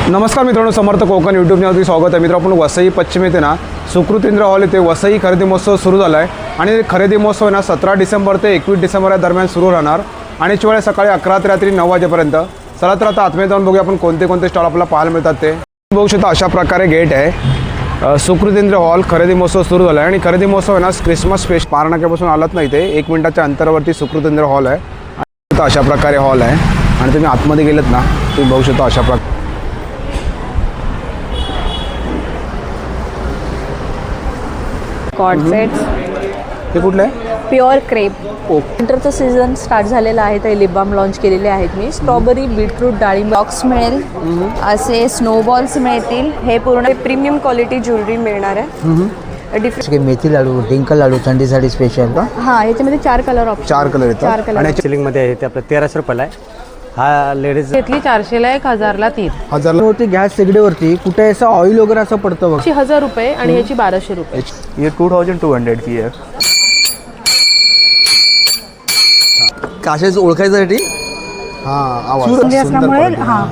नमस्कार मित्रांनो, समर्थ कोकण यूट्यूब चॅनलवरती स्वागत आहे. मित्र, आपण वसई पश्चिम येथे ना सुकृतेंद्र हॉल येथे वसई खरेदी महोत्सव सुरू झाला आहे आणि खरेदी महोत्सव ना 17 डिसेंबर ते 21 डिसेंबर या दरम्यान सुरू राहणार आणि याची वेळ सकाळी 11 ते रात्री 9 वाजेपर्यंत. चला तर आता आतमध्ये जाऊन बघूया आपण कोणते कोणते स्टॉल आपल्याला पाहायला मिळतात ते. बघू शकता अशा प्रकारे गेट आहे. सुकृतेंद्र हॉल खरेदी महोत्सव सुरू झाला आहे आणि खरेदी महोत्सव आहे ना क्रिसमस स्पेशल पारनाक्यापासून आलात नाही ते 1 मिनिटाच्या अंतरावरती सुकृतेंद्र हॉल आहे. अशा प्रकारे हॉल आहे आणि तुम्ही आतमध्ये गेलेत ना तुम्ही बघू शकता अशा प्रकारे कॉर्ड सेट्स. हे कुठलं आहे? Pure crepe. विंटरचं सीझन स्टार्ट झालेलं आहे तर लिप बाम लॉन्च केलेले आहेत मी. स्ट्रॉबेरी, बीटरूट, डाळिंब बॉक्स मिळेल, असे स्नोबॉल्स मिळतील. हे पूर्ण प्रीमियम क्वालिटी ज्वेलरी मिळणार आहे. डिफरंट मेथी लाडू, डिंक लाडू थंडीसाठी स्पेशल का? हां, याच्यामध्ये 4 कलर ऑप्शन. 4 कलर येतात. 4 कलर आणि सिलिंगमध्ये आहे ते आपलं 1300 रुपयाला आहे. हा लेडीज घेतली 400ला 1000ला 3. 1000 होती गॅस शेगडीवरती कुठे असं ऑइल वगैरे असं पडतं बघ. 1000 रुपये आणि ह्याची 1200 रुपये. ये 2200 की है. काशेच ओळखायसाठी हां आवाज असल्यामुळे हां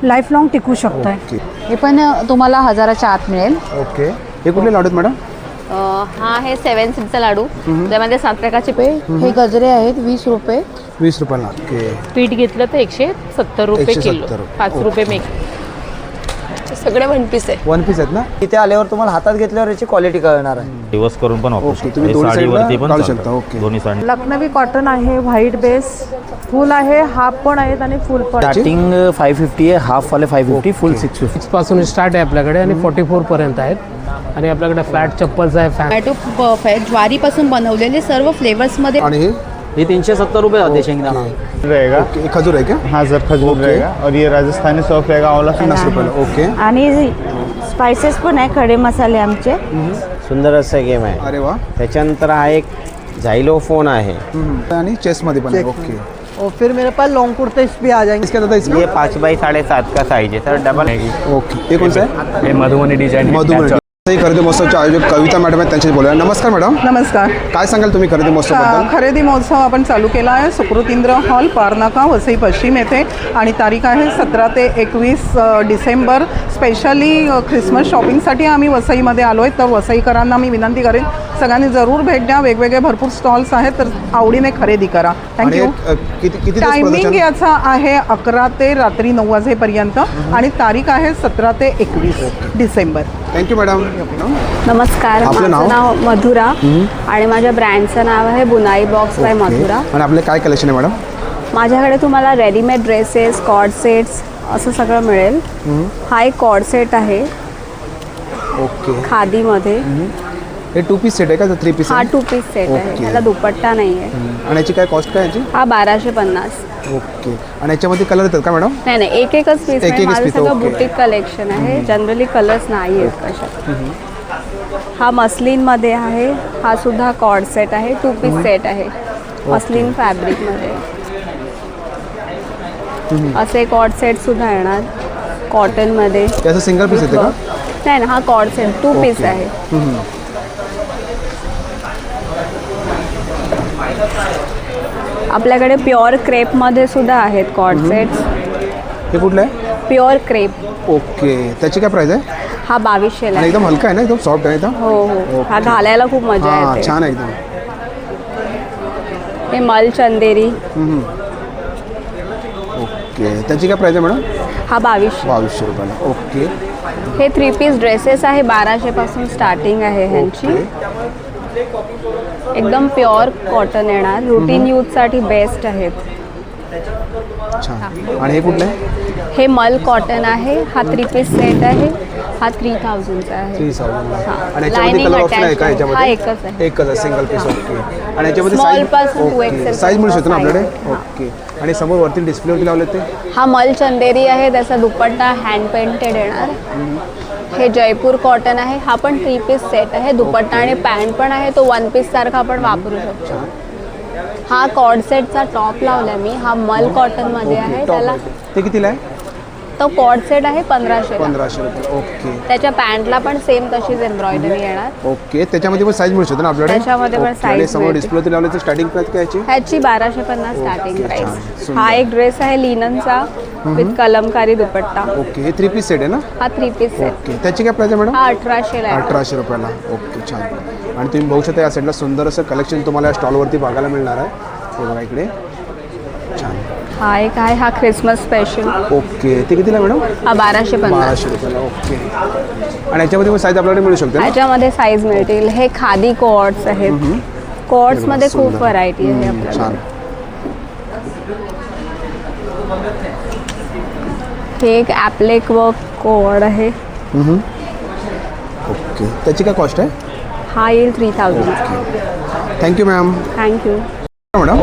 लाईफ लॉंग टिकू शकतं. हे पण तुम्हाला 1000च्या आत मिळेल. ओके. हे कुठले लाडू आहेत मॅडम? हा आहे 7 सीटचा लाडू. त्यामध्ये 7 प्रकारचे हे गजरे आहेत 20 रुपये. 20 रुपयाला. ओके. पीठ घेतलं तर 170 रुपये 170 किलो. 5 रुपये मेक. सगळे वन पीस आहे. वन पीस आहेत ना? इथे आल्यावर तुम्हाला हातात घेतल्यावर याची क्वालिटी कळणार आहे. दिवस करून पण वापरू ओके, शकता. तुम्ही हे दोन्ही साडीवरती साईडला पण घालू चालतं. शकता. ओके. दोन्ही साडी. लखनवी कॉटन आहे, व्हाईट बेस, फुल आहे, हाफ पण आहेत आणि फुल पण. स्टार्टिंग 550 आहे, हाफ वाले 550, फुल 650. पासून स्टार्ट आहे आपल्याकडे आणि 44 पर्यंत आहेत आणि आपल्याकडे फ्लॅट चप्पल्स आहे. टोमॅटो परफेक्ट ज्वारीपासून बनवलेले सर्व फ्लेवर्समध्ये. आणि हे हे 370 रुपये होते शेंगदाणा. रहेगा. ओके, एक खजूर आहे का? हाँ सर, खजूर ओके. रहेगा. और ये राजस्थानी सॉफ्ट रहेगा, आंवला 50 रुपयाला. ओके. आणि स्पायसेस पण आहे, खडे मसाले आमचे. सुंदर असा गेम आहे. अरे वा. त्याच्यानंतर हा एक झायलोफोन आहे. आणि चेसमध्ये पण आहे. ओके. और फिर मेरे पास लॉन्ग कुर्ते भी आ जाएंगे. इसके दादा इसका ये 5 बाई 7.5 का साइज है सर, डबल. ओके. हे कोणतं आहे? हे मधुबनी डिझाईन. मधुबनी खरेदी महोत्सवचे आयोजक कविता मॅडम आहेत, त्यांच्याशी बोलूया. नमस्कार मॅडम. नमस्कार. काय सांगाल तुम्ही खरेदी महोत्सवबद्दल? खरेदी महोत्सव आपण चालू केला आहे सुकृतेंद्र हॉल पारनाका वसई पश्चिम येथे आणि तारीख आहे 17 ते 21 डिसेंबर. स्पेशली ख्रिसमस शॉपिंगसाठी आम्ही वसईमध्ये आलो आहे, तर वसईकरांना मी विनंती करेन सगळ्यांनी जरूर भेट द्या. वेगवेगळे भरपूर स्टॉल्स आहेत, तर आवडीने खरेदी करा. थँक्यू. किती दिवस टायमिंग प्रदर्शन? याचा आहे 11 ते रात्री 9 वाजेपर्यंत आणि तारीख आहे 17 ते 21 डिसेंबर. Thank you madam. नमस्कार, आपलं माझं नाव मधुरा आणि माझ्या ब्रँडचं नाव आहे बुनाई बॉक्स बाय मधुरा. आणि आपले काय कलेक्शन आहे मॅडम? माझ्याकडे तुम्हाला रेडीमेड ड्रेसेस, कॉर्ड सेट्स असं सगळं मिळेल. हा एक कॉर्ड सेट आहे ओके. खादीमध्ये. हे 2 पीस सेट आहे का? 3 पीस? हा 2 पीस सेट आहे. ओके. त्याला दुपट्टा नाही आहे. आणि याची काय कॉस्ट काय याची? हा 1250. ओके. आणि याच्यामध्ये कलर येतात का मॅडम? नाही नाही, एकच पीस आहे. एकच माझं piece, सगळं ओके. बुटीक कलेक्शन आहे. जनरली कलर्स नाही आहेत कशात. हा मस्लिनमध्ये आहे. हा सुद्धा कॉर्ड सेट आहे. 2 पीस सेट आहे मस्लिन फॅब्रिकमध्ये. असे कॉर्ड सेट सुद्धा येणार कॉटनमध्ये. याचं सिंगल पीस येते का? नाही ना, हा कॉर्ड सेट 2 पीस आहे. आपल्याकडे प्युअर क्रेपमध्ये सुद्धा आहेत कॉर्ड सेट्स. हे कुठलं आहे? Pure crepe. ओके. त्याची काय प्राइस आहे? हा 2200ला आणि आहे. एकदम हलका आहे ना, एकदम सॉफ्ट आहे एकदम. हो हो, हा घालायला खूप मजा हां, येते. छान आहे एकदम. हे मल चंदेरी. ओके. त्याची काय प्राइस आहे मॅडम? हा 2200. 2200 रुपयाला. ओके. हे 3 पीस ड्रेसेस आहे. 1200 पासून स्टार्टिंग आहे ह्यांची. एकदम प्युअर कॉटन येणार. रुटीन यूजसाठी बेस्ट आहेत. छान. आणि हे कुठलं आहे? हे मल कॉटन आहे. हा 3 पीस सेट आहे. हा 3000चा आहे. 3000. हां. आणि याच्यामध्ये Lining कलर ऑप्शन आहे का? attached. याच्यामध्ये हा एकच आहे. एकच आहे, सिंगल पीस. ओके. आणि याच्यामध्ये Small साईज पासून 2XL साईज मिळू शकतो ना आपल्याकडे? हां. ओके. आणि समोर वरती डिस्प्लेवरती लावले ते? हा मल चंदेरी आहे. त्याचा दुपट्टा हँड पेंटेड येणार. हे जयपूर कॉटन आहे. हा पण 3 पीस सेट आहे. दुपट्टा आणि पॅन्ट पण आहे. तो 1 पीस सारखा आपण वापरू शकतो. हा कॉर्ड सेटचा टॉप लावला मी. हा मल कॉटन मध्ये आहे. त्याला ते कितीला आहे? तो कॉर्ड सेट आहे 1500 1500 रुपये. ओके त्याच्या पॅन्टला पण सेम तशीच एम्ब्रॉयडरी येणार. ओके. त्याच्यामध्ये पण साईज मिळू शकते ना आपल्याकडे? त्याच्यामध्ये पण ओके. आणि size समोर मिळते. डिस्प्ले लावल्याची स्टार्टिंग प्राइस काय याची? ह्याची 1250 स्टार्टिंग छान, प्राइस. सुंदर. हा एक ड्रेस आहे लिननचा विथ कलमकारी दुपट्टा. ओके. हे 3 पीस सेट आहे ना? हा 3 पीस सेट. ओके. त्याची काय प्राइस आहे मॅडम? हा 1800 ला आहे. 1800 रुपयाला. ओके. छान. आणि तुम्ही बघू शकता या साईडला सुंदर असं कलेक्शन तुम्हाला या स्टॉलवरती बघायला मिळणार आहे. हे बघा इकडे. छान. हा एक आहे हा ख्रिसमस स्पेशल. ओके. ते कितीला मॅडम? हा 1250. 1200 रुपयाला. ओके. आणि याच्यामध्ये पण साईज आपल्याकडे मिळू शकते ना? ह्याच्यामध्ये साईज मिळतील. हे खादी कॉर्ड्स आहेत. कॉर्ड्स मध्ये खूप सुंदर. व्हरायटी आहे आपल्याला. छान. हे एक ॲप्लेक वर्क कॉर्ड आहे. ओके. त्याची काय कॉस्ट आहे? हा येईल 3000. Thank you ma'am. थँक्यू. मॅडम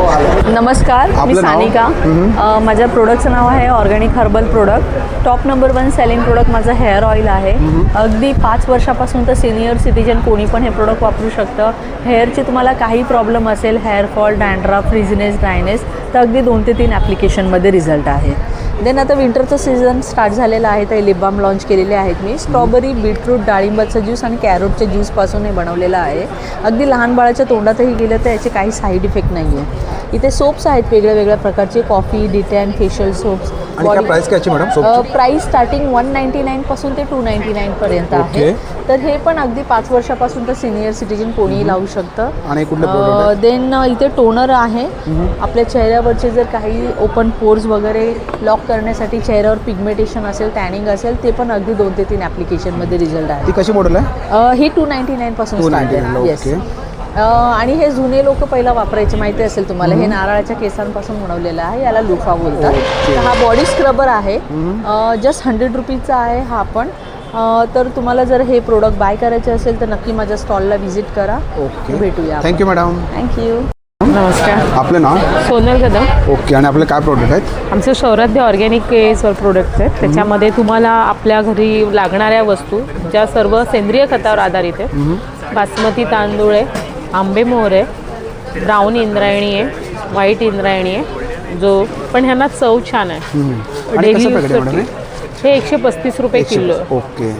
नमस्कार, मी आपलं नाव? सानिका. माझ्या प्रोडक्टचं नाव आहे organic herbal product. Top number 1 selling product माझं हेअर ऑइल आहे. अगदी 5 वर्षापासून तर सिनियर सिटीजन कोणी पण हे प्रोडक्ट वापरू शकतं. हेअरचे तुम्हाला काही प्रॉब्लेम असेल, हेअरफॉल, डॅन्ड्रफ, फ्रिझनेस, ड्रायनेस, तर अगदी 2 ते 3 ॲप्लिकेशनमध्ये रिझल्ट आहे. देन आता विंटरचं सीझन स्टार्ट झालेलं आहे, तर लिप बाम लॉन्च केलेले आहेत मी. स्ट्रॉबेरी, बीटरूट, डाळिंबाचं ज्यूस आणि कॅरोटच्या ज्यूसपासून हे बनवलेलं आहे. अगदी लहान बाळाच्या तोंडातही गेलं तर याचे काही साईड इफेक्ट नाही आहे. इथे सोप्स आहेत वेगळ्या वेगळ्या प्रकारचे, कॉफी, डिटॅन, फेशियल सोप्स. आणि काय प्राइस काय मॅडम सोपची? प्राइस स्टार्टिंग 199 पासून ते 299 पर्यंत आहे. तर हे पण अगदी 5 वर्षापासून तर सिनियर सिटीजन कोणीही लावू शकतं. आणि कुठलं product? देन इथे टोनर आहे. आपल्या चेहऱ्यावरचे जर काही ओपन पोर्स वगैरे लॉक करण्यासाठी, चेहऱ्यावर पिगमेंटेशन असेल, टॅनिंग असेल, ते पण अगदी 2 ते 3 ॲप्लिकेशनमध्ये रिझल्ट आहे. ती कशी मॉडेल आहे? ही 299 पासून स्टार्ट 299 आहे. ओके. आणि हे जुने लोक पहिला वापरायचे, माहिती असेल तुम्हाला. हे नारळाच्या केसांपासून बनवलेलं आहे, याला लुफा बोलतात. तर हा बॉडी स्क्रबर आहे. जस्ट 100 रुपीजचा आहे हा पण. तर तुम्हाला जर हे प्रोडक्ट बाय करायचे असेल तर नक्की माझ्या स्टॉलला व्हिजिट करा. ओके. भेटूया. Thank you madam. थँक्यू. नमस्कार, आपलं नाव? सोनल कदम. ओके. आणि आपले काय प्रोडक्ट आहेत? आमचं सौराध्य ऑर्गॅनिक केसवर प्रोडक्ट्स आहेत. त्याच्यामध्ये तुम्हाला आपल्या घरी लागणाऱ्या वस्तू ज्या सर्व सेंद्रिय खतावर आधारित आहे. बासमती तांदूळ आहे, आंबे मोहर आहे, ब्राऊन इंद्रायणी आहे, व्हाईट इंद्रायणी आहे, जो पण ह्यांना चव छान आहे. आणि कसं पॅकेट आहे मॅडम हे? हे 135 रुपये किलो आहे. ओके.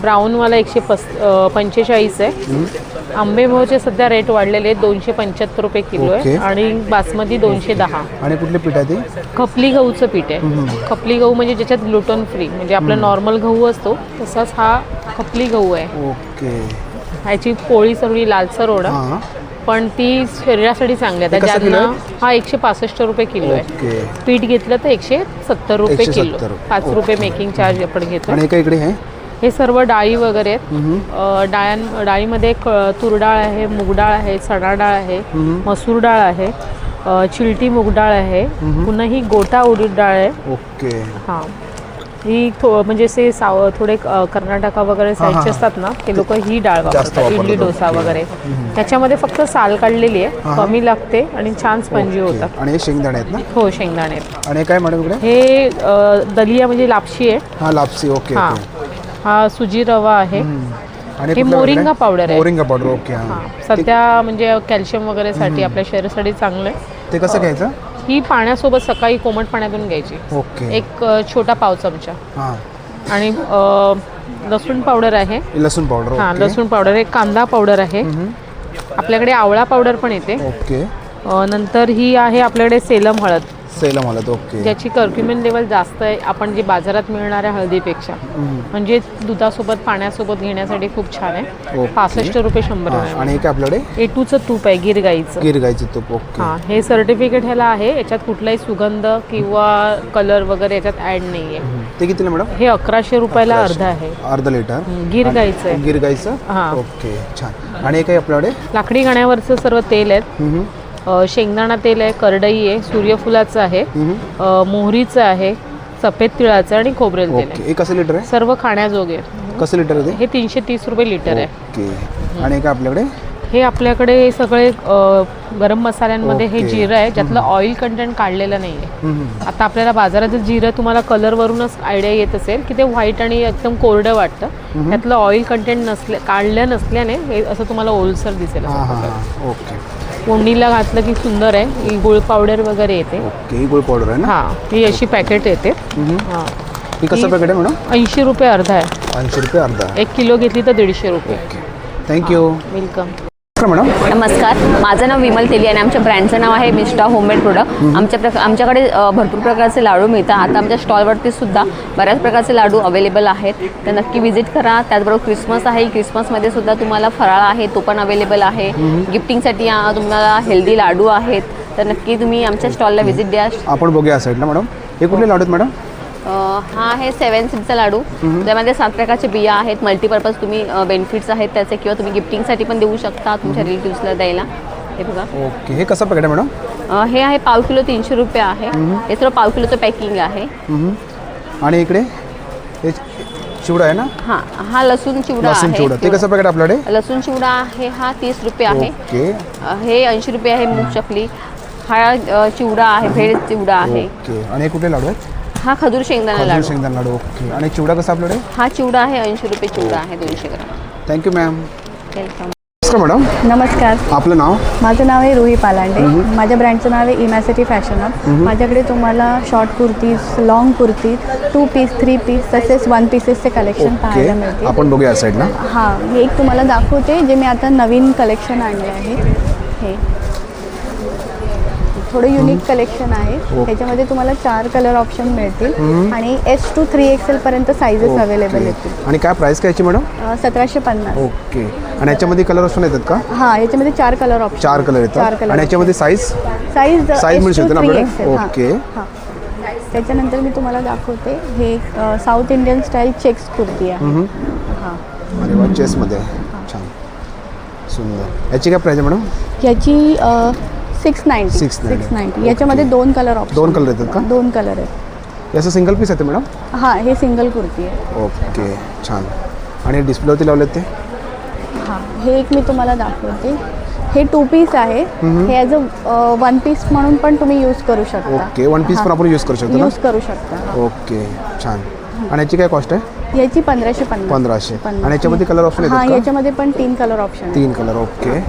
ब्राऊनवाला 145 आहे. आंबे मोहरचे सध्या रेट वाढलेले आहेत, 275 रुपये किलो आहे. ओके. आणि बासमती 210. आणि कुठले पीठ आहे ते? खपली गहूचं पीठ आहे. खपली गहू म्हणजे ज्याच्यात ग्लुटन फ्री, म्हणजे आपला नॉर्मल गहू असतो तसाच हा खपली गहू आहे. ओके. ह्याची पोळी सर्व लालसर ओढा, हां. पण ती शरीरासाठी चांगली आहे. हे कसं किलो ज्यांना हा 165 रुपये किलो आहे. ओके. पीठ घेतलं तर 170 रुपये 170 किलो. 5 रुपये मेकिंग चार्ज आपण घेतो. आणि एका इकडे आहे? हे सर्व डाळी वगैरे आहेत. डाळीमध्ये तूर डाळ आहे, मूग डाळ आहे, चणा डाळ आहे, मसूर डाळ आहे, चिलटी मूग डाळ आहे, पुन्हा ही गोटा उडीद डाळ आहे. ओके. हां, ही म्हणजे से थोडे कर्नाटका वगैरे साईडचे असतात ना, ते लोक ही डाळ वापरतात, इडली डोसा वगैरे. त्याच्यामध्ये फक्त साल काढलेली आहे, कमी लागते आणि छान स्पंजी होतात. आणि हे शेंगदाणे आहेत ना? हो, शेंगदाणे आहेत. आणि काय मॅडम इकडे? हे दलिया म्हणजे लापशी आहे. हां, लापसी. ओके. हां, हा सुजी रवा आहे. आणि हे कुठलं मोरिंगा वेगळं? पावडर आहे. Moringa powder. ओके. हां. हां, सध्या म्हणजे कॅल्शियम वगैरेसाठी आपल्या शरीरासाठी चांगलं आहे. ते कसं घ्यायचं? ही पाण्यासोबत सकाळी कोमट पाण्यातून घ्यायची. ओके. एक छोटा पाव चमचा. हां. आणि लसूण पावडर आहे. लसूण पावडर. हां, लसूण पावडर आहे. कांदा पावडर आहे. आपल्याकडे आवळा पावडर पण येते. ओके. नंतर ही आहे आपल्याकडे सेलम हळद, सेलम हळद. ओके. ज्याची कर्क्युमिन लेवल जास्त आहे आपण जी बाजारात मिळणाऱ्या हळदीपेक्षा. म्हणजे दुधासोबत पाण्यासोबत घेण्यासाठी खूप छान आहे. ओके. 65 रुपये 100 ग्रॅम. आणि एक आपल्याकडे A2चं तूप आहे, गिर गाईचं. गिर गाईचं तूप. ओके. हां, हे सर्टिफिकेट ह्याला आहे. याच्यात कुठलाही सुगंध किंवा कलर वगैरे याच्यात ॲड नाही आहे. ते कितीला मॅडम? हे 1100 रुपयाला अर्धा आहे. अर्धा लिटर. गिर गाईचं आहे. गिर गाईचं. हां. ओके. छान. आणि एक आहे आपल्याकडे लाकडी घाण्यावरचं सर्व तेल आहेत. शेंगदाणा तेल आहे, करडई आहे, सूर्यफुलाचं आहे, मोहरीचं आहे, सफेद तिळाचं आणि खोबरेल तेल आहे. ओके. हे कसं लिटर आहे? सर्व खाण्याजोगे आहे. कसं लिटर आहे ते? हे 330 रुपये लिटर आहे. ओके. आणि एक आपल्याकडे? हे आपल्याकडे सगळे गरम मसाल्यांमध्ये हे ओके. जिरं आहे, ज्यातलं ऑइल कंटेंट काढलेलं नाही आहे. आता आपल्याला बाजारात जिरं तुम्हाला कलरवरूनच आयडिया येत असेल की ते व्हाईट आणि एकदम कोरडं वाटतं. त्यातलं ऑइल कंटेंट काढलं नसल्याने हे असं तुम्हाला ओलसर दिसेल. हां हां. ओके. फोडणीला घातलं की सुंदर आहे. ही गुळ पावडर वगैरे येते. ओके. ही गुळ पावडर आहे ना? हां, ही अशी पॅकेट येते. हां, ही कसं पॅकेट आहे मॅडम? 80 रुपये अर्धा आहे. 80 रुपये अर्धा. 1 किलो घेतली तर 150 रुपये. थँक्यू. वेलकम. मॅडम नमस्कार, माझं नाव विमल तेली आणि आमच्या ब्रँडचं नाव आहे मिस्टा होममेड प्रोडक्ट. आमच्याकडे भरपूर प्रकारचे लाडू मिळतात. आता आमच्या स्टॉलवरती सुद्धा बऱ्याच प्रकारचे लाडू अवेलेबल आहेत, तर नक्की व्हिजिट करा. त्याचबरोबर क्रिसमस आहे, क्रिसमसमध्ये सुद्धा तुम्हाला फराळ आहे तो पण अवेलेबल आहे. गिफ्टिंगसाठी तुम्हाला हेल्दी लाडू आहेत, तर नक्की तुम्ही आमच्या स्टॉलला व्हिजिट द्या. आपण बघूया साईडला मॅडम. हे कुठले लाडू आहेत मॅडम? हा आहे 7 सीडचा लाडू, त्यामध्ये 7 प्रकारचे बिया आहेत. मल्टीपर्पज तुम्ही बेनिफिट्स आहेत त्याचे, किंवा तुम्ही गिफ्टिंगसाठी पण देऊ शकता तुमच्या रिलेटिव्सला द्यायला. हे बघा. ओके. हे कसं पॅकेट आहे मॅडम? हे आहे पाव किलो 300 रुपये आहे. हे सर्व पाव किलोचं पॅकिंग आहे. आणि इकडे हे चिवडा आहे ना? हां, हा लसूण चिवडा लसूण चिवडा. ते कसं पॅकेट आपल्याकडे? लसूण चिवडा आहे, हा 30 रुपये आहे. ओके. हे 80 रुपये आहे. मूग चकली हा चिवडा आहे, भेळ चिवडा आहे. ओके. आणि हे कुठले लाडू आहेत? हा खजूर शेंगदाणा खजूर लाडू. शेंगदाणा लाडू. ओके. आणि चिवडा कसा आपल्याकडे? हा चिवडा आहे 80 रुपये चिवडा आहे 200 ग्राम. Thank you ma'am. वेलकम. नमस्कार मॅडम. नमस्कार, आपलं नाव? माझं नाव आहे रुही पालांडे. माझ्या ब्रँडचं नाव आहे इमॅसिटी फॅशन हब. माझ्याकडे तुम्हाला short kurtis, long kurti, 2 piece, 3 piece तसेच 1 पीसेसचे कलेक्शन पाहायला मिळते. आपण बघूया साईडला. हां, हे एक तुम्हाला दाखवते जे मी आता नवीन कलेक्शन आणले आहे. हे थोडं युनिक कलेक्शन आहे. त्याच्यामध्ये तुम्हाला 4 कलर ऑप्शन मिळतील आणि S to 3XL पर्यंत साईजेस अवेलेबल येतील. आणि काय प्राइस काय मॅडम? 1750. ओके. आणि याच्यामध्ये कलर ऑप्शन येतात का? हां, याच्यामध्ये 4 कलर ऑप्शन. 4 कलर येतात. आणि याच्यामध्ये साईज साईज मिळू शकते ना आपल्याला? ओके. हां, त्याच्यानंतर मी तुम्हाला दाखवते. हे South Indian style checks kurti आहे. हां, अरे वा, चेसमध्ये छान सुंदर. याची काय प्राइस आहे मॅडम? याची 690. याच्यामध्ये 2 कलर ऑप्शन. 2 कलर येतात का? 2 कलर आहेत. याचं सिंगल पीस आहे मॅडम? हां, हे सिंगल कुर्ती आहे. ओके, छान. आणि डिस्प्लेवरती लावलेत ते? हां, हे एक मी तुम्हाला दाखवते. हे 2 पीस आहे. हे ॲज अ 1 पीस म्हणून पण तुम्ही यूज करू शकता. ओके. 1 पीस पण आपण यूज करू शकतो ना? यूज करू शकता. ओके, छान. आणि याची काय कॉस्ट आहे? याची 1550. 1500. आणि याच्यामध्ये कलर ऑप्शन हां, येतात का? याच्यामध्ये पण 3 कलर ऑप्शन. 3 कलर. ओके.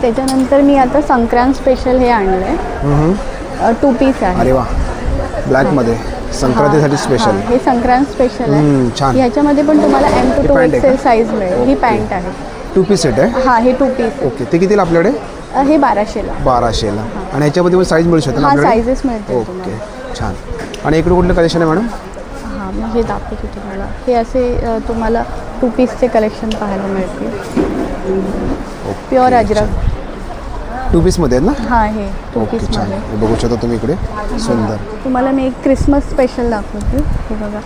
त्याच्यानंतर मी आता संक्रांत स्पेशल हे आणलं आहे. 2 पीस आहे. अरे वा, ब्लॅकमध्ये संक्रांतीसाठी स्पेशल. हां, हे संक्रांत स्पेशल आहे. छान. ह्याच्यामध्ये पण तुम्हाला M to 2 पॅन्ट आहे XL का? साईज मिळेल. ही पॅन्ट आहे. 2 पीस सेट आहे? हां, हे 2 पीस. ओके. ते कितीला आपल्याकडे? हे 1200ला. 1200ला. आणि याच्यामध्ये पण साईज मिळू शकते ना हां, आपल्याकडे? साईजेस मिळतील ओके, तुम्हाला. छान. आणि इकडे कुठलं कलेक्शन आहे मॅडम? हां, मी हे दाखवते तुम्हाला. हे असे तुम्हाला 2 पीसचे कलेक्शन पाहायला मिळतील. प्युअर अजरक. 2 पीसमध्ये आहेत ना? हां, हे 2 ओके, छान. पीसमध्ये. हे बघू शकता तुम्ही इकडे. सुंदर. तुम्हाला मी एक क्रिसमस स्पेशल दाखवते. हे बघा,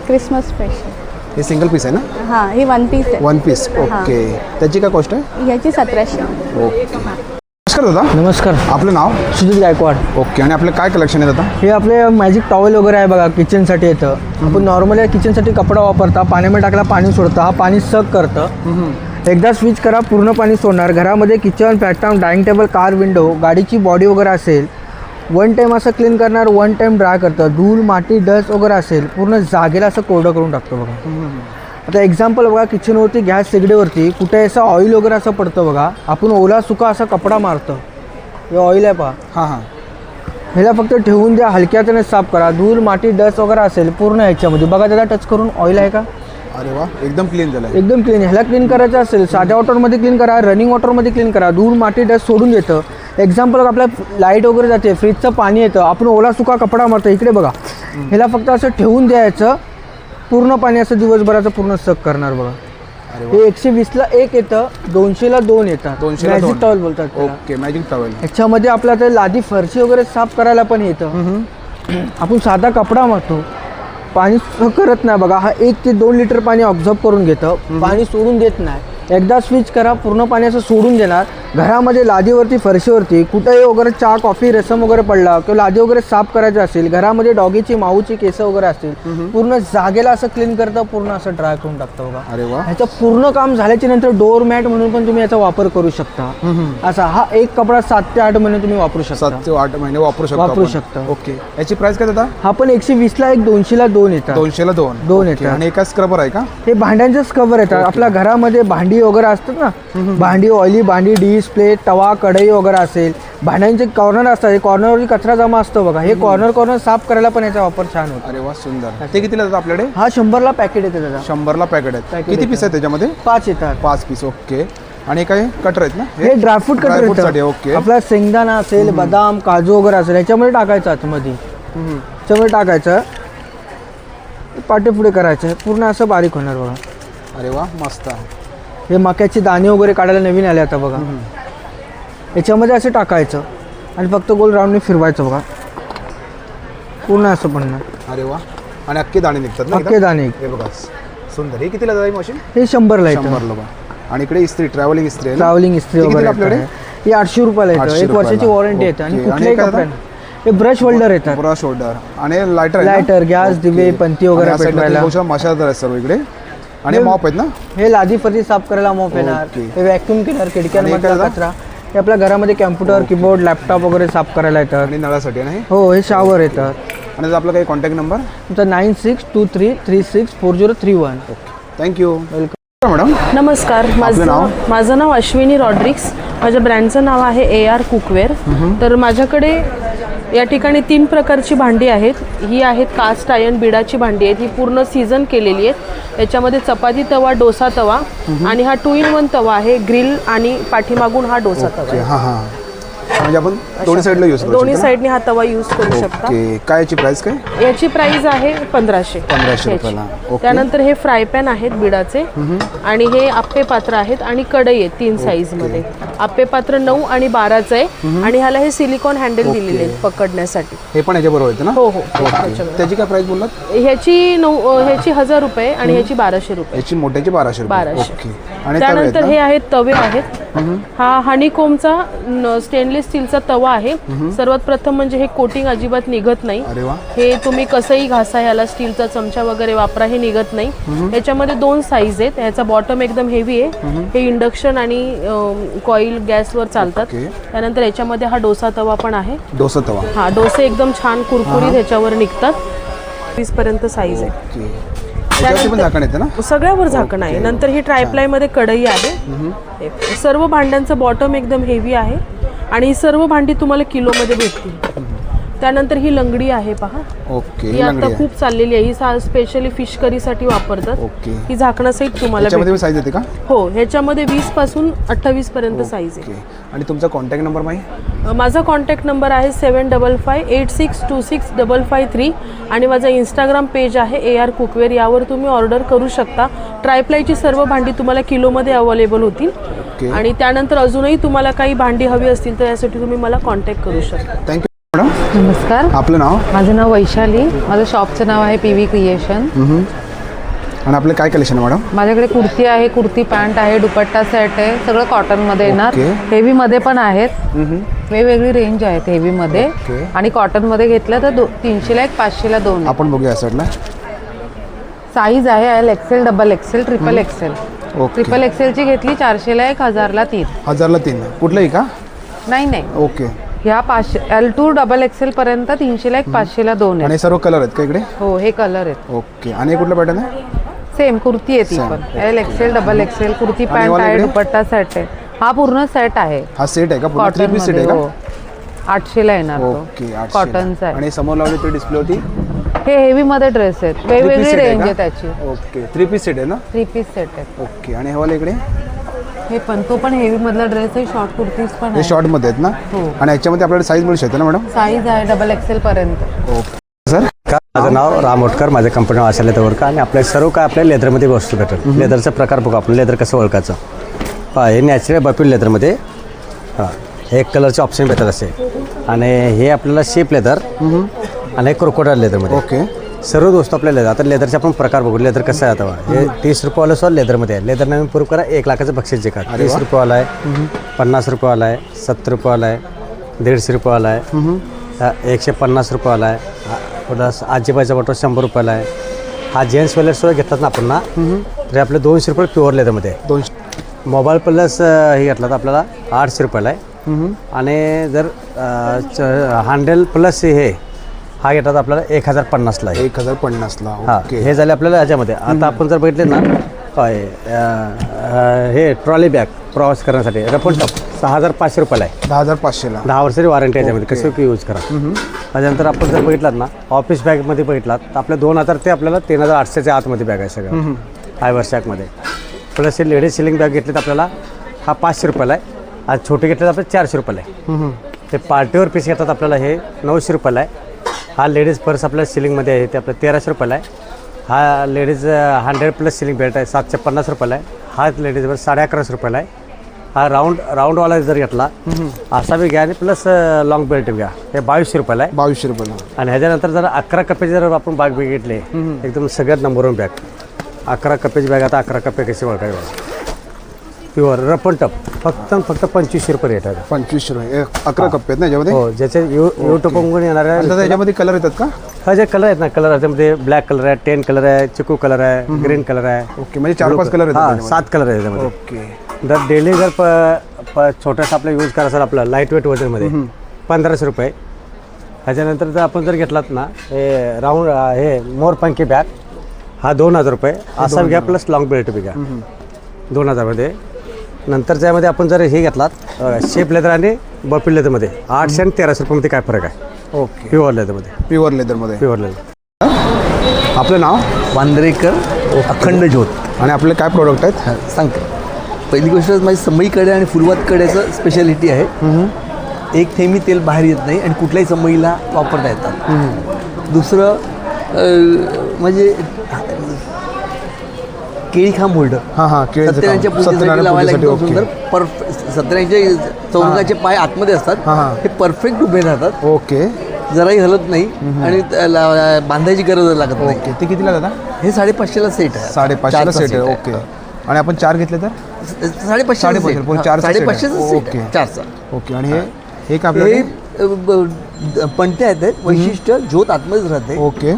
क्रिसमस स्पेशल. हे सिंगल पीस आहे ना? हां, हे 1 पीस आहे. 1 पीस. ओके. त्याची काय कॉस्ट आहे? याची 1700. ओके. नमस्कार दादा. नमस्कार, आपलं नाव? सुजित गायकवाड. ओके. आणि आपलं काय कलेक्शन आहे दादा? हे आपले मॅजिक टॉवेल वगैरे आहे बघा, किचनसाठी येतं. आपण नॉर्मली किचनसाठी कपडा वापरता, पाण्यामध्ये टाकला पाणी सोडतं, हा पाणी सक करतं. एकदा स्विच करा, पूर्ण पाणी सोडणार. घरामध्ये kitchen, platform, dining table, car window, गाडीची बॉडी वगैरे असेल, 1 टाईम असं क्लीन करणार, 1 टाईम ड्राय करतं. धूळ, माती, डस्ट वगैरे असेल पूर्ण जागेला असं कोरडं करून टाकतं बघा. आता एक्झाम्पल बघा, किचनवरती गॅस शेगडीवरती कुठे असं ऑइल वगैरे असं पडतं बघा, आपण ओला सुका असा कपडा मारतो. हे ऑइल आहे पहा. हां हां. ह्याला फक्त ठेवून द्या, हलक्या हाताने साफ करा. धूळ, माती, डस्ट वगैरे असेल पूर्ण ह्याच्यामध्ये बघा. त्याला टच करून ऑइल आहे का? अरे वा, एकदम क्लीन झालं. एकदम क्लीन. ह्याला क्लीन करायचं असेल साध्या वॉटरमध्ये क्लीन करा, रनिंग वॉटरमध्ये क्लीन करा. धूळ, माती, डस्ट सोडून देतं. एक्झाम्पल आपल्या लाईट वगैरे जाते, फ्रीजचं पाणी येतं, आपण ओला सुका कपडा मारतो. इकडे बघा, ह्याला फक्त असं ठेवून द्यायचं, पूर्ण पाणी असं दिवसभराचं पूर्ण सक करणार बघा. हे 120ला 1 येतं, 200ला 2 येतात. 200ला 2. मॅजिक टॉवेल बोलतात त्याला. Okay, magic towel. ह्याच्यामध्ये आपल्या ते लादी फरशी वगैरे साफ करायला पण येतं. आपण साधा कपडा मारतो, पाणी करत नाही बघा. हा 1 ते 2 लिटर पाणी ऑब्झर्व करून घेतं, पाणी सोडून देत नाही. एकदा स्विच करा, पूर्ण पाणी असं सोडून देणार. घरामध्ये लादीवरती, फरशीवरती कुठेही वगैरे चहा, कॉफी, रसम वगैरे पडला किंवा लादी वगैरे साफ करायचं असेल, घरामध्ये डॉगीची, माऊची केस वगैरे असतील, पूर्ण जागेला असं क्लीन करतं, पूर्ण असं ड्राय करून टाकतं बघा. अरे वा. ह्याचं पूर्ण काम झाल्याच्या नंतर डोअर मॅट म्हणून पण तुम्ही याचा वापर करू शकता. असा हा एक कपडा 7 ते 8 महिने तुम्ही वापरू शकता. 7 ते 8 महिने वापरू शकता. ओके. याची प्राइस काय दादा? हा पण 120ला 1, 200ला 2 येतात. 200ला 2. 2 येतात. आणि एका स्क्रबर आहे का? हे भांड्यांचे स्क्रबर येतात. आपल्या घरामध्ये भांडी भांडी वगैरे असतात ना, भांडी ऑइली भांडी, डिश प्लेट, तवा, कढई वगैरे असेल, भांड्यांचे कॉर्नर असतात, कॉर्नरवरती कचरा जमा असतो बघा, हे कॉर्नर साफ करायला पण याचा वापर छान होतो. अरे वा सुंदर. ते कितीला जातात आपल्याकडे? हा 100ला पॅकेट येते त्याचा. 100ला पॅकेट आहेत. Packet किती पीस आहेत त्याच्यामध्ये? 5 येतात. 5 पीस. ओके. आणि काय कटर आहेत ना? हे ड्रायफ्रूट साठी. कटर. ओके. आपला शेंगदाणा असेल, बदाम, काजू वगैरे असेल, याच्यामध्ये टाकायचं आतमध्ये, याच्यामध्ये टाकायचं, पाटे पुढे करायचं, पूर्ण असं बारीक होणार बघा. अरे वा मस्त. हे मक्याचे दाणे वगैरे काढायला नवीन आले आता बघा. याच्यामध्ये असं टाकायचं आणि फक्त गोल राऊंडने फिरवायचं बघा, पूर्ण असं बनणार. अरे वा. आणि अख्खे दाणे निघतात ना? अख्खे दाणे. हे बघा सुंदर. हे कितीला जाईल मशीन? हे 100ला येतं. 100ला बघा. आणि इकडे इस्त्री, ट्रॅव्हलिंग इस्त्री आहे ना? ट्रॅव्हलिंग इस्त्री ती कितीला वगैरे आपल्याकडे? ही 800 रुपयाला येतं. 800 1 वर्षाची रुपयाला. वॉरंटी येतं. आणि ओके. कुठल्याही आणि काय कपड्यांना हे ब्रश होल्डर येतात. ब्रश होल्डर आणि लायटर आहे ना? लायटर, गॅस, दिवे, पंती वगैरे पेटवायला. मशादार आहे सर्व इकडे. आणि मॉप आहेत ना? हे लादी फरशी साफ करायला मॉप येणार. ओके. हे व्हॅक्यूम क्लिनर, खिडक्यांमधला आणि काय कचरा. हे आपल्या घरामध्ये कॅम्प्युटर, कीबोर्ड, लॅपटॉप वगैरे साफ करायला येतात. आणि नळासाठी ना हे? हो, हे शावर येतात. आणि त्याचा आपला काही कॉन्टॅक्ट नंबर? तुमचा 9623364031. थँक्यू. Welcome madam. नमस्कार. माझं नाव अश्विनी रॉड्रिक्स. माझ्या ब्रँडचं नाव आहे AR कुकवेअर. तर माझ्याकडे या ठिकाणी 3 प्रकारची भांडी आहेत. ही आहेत कास्ट आयर्न बिडाची भांडी आहेत. ही पूर्ण सीझन केलेली आहेत. याच्यामध्ये चपाती तवा, डोसा तवा आणि हा 2 in 1 तवा आहे. ग्रिल आणि पाठीमागून हा डोसा तवा आहे. हां हां. म्हणजे आपण दोन्ही साईडला यूज करू दोन्ही शकतो? साईडने हा तवा यूज करू शकता. ओके. काय याची प्राइस काय? याची प्राइस आहे 1500. 1500 रुपयाला. ओके. त्यानंतर हे फ्राय पॅन आहेत बिडाचे आणि हे आप्पे पात्र आहेत आणि कढई आहेत 3 साईजमध्ये. आप्पे पात्र 9 आणि 12चं आहे आणि ह्याला हे सिलिकॉन हँडल दिलेले आहेत पकडण्यासाठी. हे पण याच्या बरोबर येतं ना? हो हो. ओके. त्याची काय प्राइस बोललात? ह्याची 1000 रुपये आणि ह्याची 1200 रुपये. याची मोठ्याची 1200 रुपये. 1200. ओके. आणि त्यानंतर हे आहेत तवे आहेत. हा हनीकोमचा स्टेनलेस स्टीलचा तवा आहे. सर्वात प्रथम म्हणजे हे कोटिंग अजिबात निघत नाही. अरे वा. हे तुम्ही कसंही घासा, ह्याला स्टीलचा चमचा वगैरे वापरा, हे निघत नाही. याच्यामध्ये 2 साईज आहेत. ह्याचा बॉटम एकदम हेवी आहे. हे इंडक्शन आणि कॉईल गॅसवर चालतात. ओके. त्यानंतर याच्यामध्ये हा डोसा तवा पण आहे. डोसा तवा. हा डोसे एकदम छान कुरकुरीत ह्याच्यावर निघतात. 20 पर्यंत साईज आहे. ओके. याच्यावरती पण झाकण येतं ना? सगळ्यावर झाकण आहे. नंतर ही ट्रायप्लाय मध्ये कढई आहे. हे सर्व भांड्यांचं बॉटम एकदम हेवी आहे आणि ही सर्व भांडी तुम्हाला किलोमध्ये भेटतील. त्यानंतर ही लंगडी आहे पहा. ओके. ही आता खूप चाललेली आहे. ही स्पेशली फिश करीसाठी वापरतात. ओके. ही झाकणासहित तुम्हाला याच्यामध्ये साईज येते का? हो, ह्याच्यामध्ये 20 पासून 28 पर्यंत साईज आहे. ओके. आणि तुमचा कॉन्टॅक्ट नंबर माहिती? माझा कॉन्टॅक्ट नंबर आहे 7558626553 आणि माझा इंस्टाग्राम पेज आहे AR कुकवेअर. यावर तुम्ही ऑर्डर करू शकता. ट्रायप्लायची सर्व भांडी तुम्हाला किलोमध्ये अवेलेबल होतील. ओके. आणि त्यानंतर अजूनही तुम्हाला काही भांडी हवी असतील तर यासाठी तुम्ही मला कॉन्टॅक्ट करू शकता. Thank you madam. नमस्कार. आपलं नाव? माझं नाव वैशाली. माझं शॉपचं नाव आहे PV क्रिएशन. आणि आपलं काय कलेक्शन आहे मॅडम? माझ्याकडे कुर्ती आहे, कुर्ती पॅन्ट आहे, दुपट्टा सेट आहे, सगळं कॉटनमध्ये येणार. ओके. हेवीमध्ये पण आहेत. वेगवेगळी रेंज आहेत हेवीमध्ये. ओके. आणि कॉटनमध्ये घेतलं तर 300ला 1, 500ला 2. आपण बघूया साईडला. साईज आहे LXL, XXL, XXL. ओके. XXLची घेतली 400ला 1, 1000ला 3. 1000ला 3 कुठलंही का? नाही. ओके. ह्या 500 L2 XXL पर्यंत 300ला 1, 500ला 2 आणि सर्व कलर आहेत का इकडे? हो, हे कलर आहेत. ओके. आणि कुठला पॅटर्न आहे? सेम कुर्ती आहे ती पण. LXL, XXL कुर्ती पॅन्ट आहे, दुपट्टा सेट आहे. हा पूर्ण सेट आहे. हा सेट आहे का? पूर्ण 3 पीस सेट आहे का? 800ला येणार तो. ओके. 800. कॉटनचा आहे. आणि समोर लावली ती डिस्प्ले होती. हे हेवी मध्ये ड्रेस आहेत. वेगवेगळी रेंज आहे त्याची. ओके. 3 पीस सेट आहे ना? 3 पीस सेट आहे. ओके. आणि हवाला इकडे हे पण तो पण हेवी मधला ड्रेस आहे. शॉर्ट कुर्तीज पण हे आहे. शॉर्ट मध्ये आहेत ना? हो. आणि याच्यामध्ये आपल्याला साईज मिळू शकते ना मॅडम? साईज आहे XXL पर्यंत. ओके. सर माझं नाव राम ओटकर. माझ्या कंपनी आशा लेदर वर्क आणि आपल्या सर्व काय आपल्या लेदरमध्ये वस्तू भेटेल. लेदरचा प्रकार बघू आपण. लेदर कसं ओळखायचं? हे नॅचरल बपील लेदरमध्ये एक कलरचे ऑप्शन भेटत असे. आणि हे आपल्याला शेप लेदर आणि क्रोकोडाईल लेदरमध्ये. ओके. सर्व वस्तू आपल्या लेदर. आता लेदरचे आपण प्रकार बघू. लेदर कसं आहे आता? हे 30 रुपयेवाला सुद्धा लेदरमध्ये आहे. लेदर नवीन प्रूफ करा 1 लाखाचं बक्षीस जिंका. 30 रुपयेवाला आहे, 50 रुपयेवाला आहे, 70 रुपयेवाला आहे, 150 रुपयेवाला आहे, 150 रुपयेवाला आहे. पुढं आजीबाईचा बॉटल 100 रुपयाला आहे. हा जेंट्स वेलर सुद्धा घेतलात ना आपण ना तरी आपले 200 रुपये प्युअर लेदरमध्ये. 200. मोबाईल प्लस हे घेतला तर आपल्याला 800 रुपयाला आहे. आणि जर हँडल प्लस हे हा घेतात आपल्याला 1050ला आहे. 1050ला. हां. हे झाले आपल्याला ह्याच्यामध्ये. आता आपण जर बघितले ना हे ट्रॉली बॅग प्रवास करण्यासाठी रफल टॉप 6,500 रुपयाला आहे. 10,500ला. 10 वर्षाची वॉरंटी आहे त्यामध्ये, कसं की यूज करा. त्याच्यानंतर आपण जर बघितलात ना ऑफिस बॅगमध्ये बघितलात तर आपल्या 2,000 ते आपल्याला 3,800च्या आतमध्ये बॅग आहे सगळं 5 वर्षामध्ये. प्लस हे लेडीज सिलिंग बॅग घेतली तर आपल्याला हा 500 रुपयाला आहे. आज छोटे घेतले तर आपल्याला 400 रुपयाला आहे. ते पार्टीवर पीस घेतात आपल्याला हे 900 रुपयाला आहे. हा लेडीज पर्स आपल्या सिलिंगमध्ये आहे ते आपल्या 1,300 रुपयाला आहे. हा लेडीज 100+ सिलिंग बेल्ट आहे 750 रुपयाला आहे. हा लेडीजवर 1150 रुपयाला आहे. हा राऊंडवाला जर घेतला असा बी घ्या आणि प्लस लॉंग बेल्ट घ्या हे 2200 रुपयाला आहे. 2200 रुपयाला. आणि ह्याच्यानंतर जर 11 कप्प्याची जर आपण बॅग घेतली एकदम सगळ्यात नंबर 1 बॅग 11 कप्प्याची बॅग. आता 11 कप्पे कसे ओळखाय प्युअर रफल टप फक्त 2500 रुपये रेट आहे. 2500 रुपये 11 कप्पे आहेत ना याच्यामध्ये. हो ज्याचे यूट्यूब बघून येणार आहे. त्याच्यामध्ये कलर येतात का? हा जे कलर आहेत ना कलर त्याच्यामध्ये ब्लॅक कलर आहे, 10 कलर आहे, चिकू कलर आहे, ग्रीन कलर आहे. ओके म्हणजे 4-5 कलर येतात. 7 कलर आहे त्याच्यामध्ये. ओके. जर डेली जर छोटासा आपला यूज करायचा असेल आपला लाईट वेट वजनमध्ये 1500 रुपये. ह्याच्यानंतर जर आपण जर घेतलात ना हे राऊंड हे मोरपंखी बॅग हा 2000 रुपये असा घ्या प्लस लॉंग बेल्ट बी घ्या 2000मध्ये. नंतर त्यामध्ये आपण जर हे घेतलात शेप लेदर आणि बफी लेदरमध्ये 800 आणि 1300 रुपयामध्ये काय फरक आहे. ओके. प्युअर लेदरमध्ये. प्युअर लेदरमध्ये. Pure leather. आपलं नाव? वांद्रेकर अखंड ज्योत. आणि आपले काय प्रोडक्ट आहेत सांगते. पहिली गोष्ट माझी समई कडे आणि फुलवात कड्याचं स्पेशालिटी आहे. एक थेंबी तेल बाहेर येत नाही आणि कुठल्याही समईला वापरता येतात. दुसरं म्हणजे केळी खांब होल्डर. सत्यनारायणच्या पूजेसाठी लावायला एकदम सुंदर परफेक्ट. सत्यनारायणचे चौरंगाचे पाय आतमध्ये असतात हे परफेक्ट उभे राहतात. ओके. जराही हलत नाही आणि बांधायची गरज लागत नाही. ओके. ते कितीला दादा? हे 550ला सेट आहे. 550ला सेट आहे. ओके. आणि आपण 4 घेतले तर 550 ओके. 4चा. ओके. आणि हे का आपलं हे पणते आहेत वैशिष्ट्य ज्योत आतमध्येच राहते. ओके.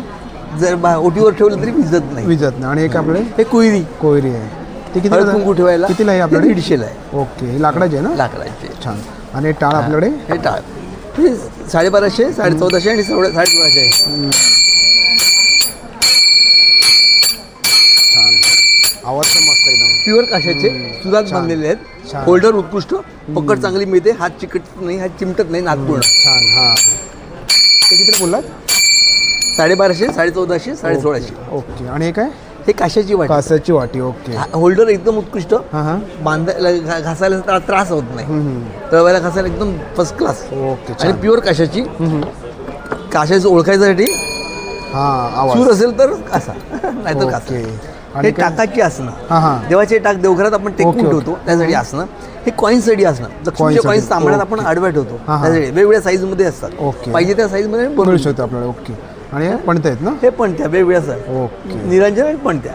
जर ओटीवर ठेवलं तरी विजत नाही. आणि एक आपले हे कोयरी आहे ते कितीला? कुंकू ठेवायला कितीला आहे आपल्याकडे? 150ला आहे. ओके. हे लाकडाचे आहे ना? लाकडाचे. छान. आणि टाळ आपल्याकडे हे टाळ हे 1250, 1450 आणि 1650 आहे. छान. आवाज पण मस्त एकदम. प्युअर काशाचे सुरात बांधलेले आहेत. होल्डर उत्कृष्ट. पकड चांगली मिळते. हात चिकट नाही, हात चिमटत नाही. नागपूर्ण. छान. हां. ते कितीला बोललात? 1250, 1450, 1650. ओके. आणि हे काय? हे काशाची वाटी. कासाची वाटी. ओके. होल्डर एकदम उत्कृष्ट. बांधायला घासायला त्रास होत नाही. तळवायला घासायला एकदम फर्स्ट क्लास. ओके. आणि प्युअर काशाची. काशाचं ओळखायसाठी सूर असेल तर असा नाहीतर कासा. हे टाकाची असणं. देवाचे टाक देवघरात आपण टेकून ठेवतो त्यासाठी असणं. हे कॉईन्ससाठी असणं. लक्ष्मीचे कॉईन्स तांबड्यात आपण आडव्या ठेवतो त्यासाठी वेगवेगळ्या साईजमध्ये असतात. पाहिजे त्या साईजमध्ये मिळू शकतो आपल्याला. ओके. आणि हे पणते आहेत ना? हे पणत्या वेगवेगळ्या साईज. ओके. निरंजन आणि पणत्या.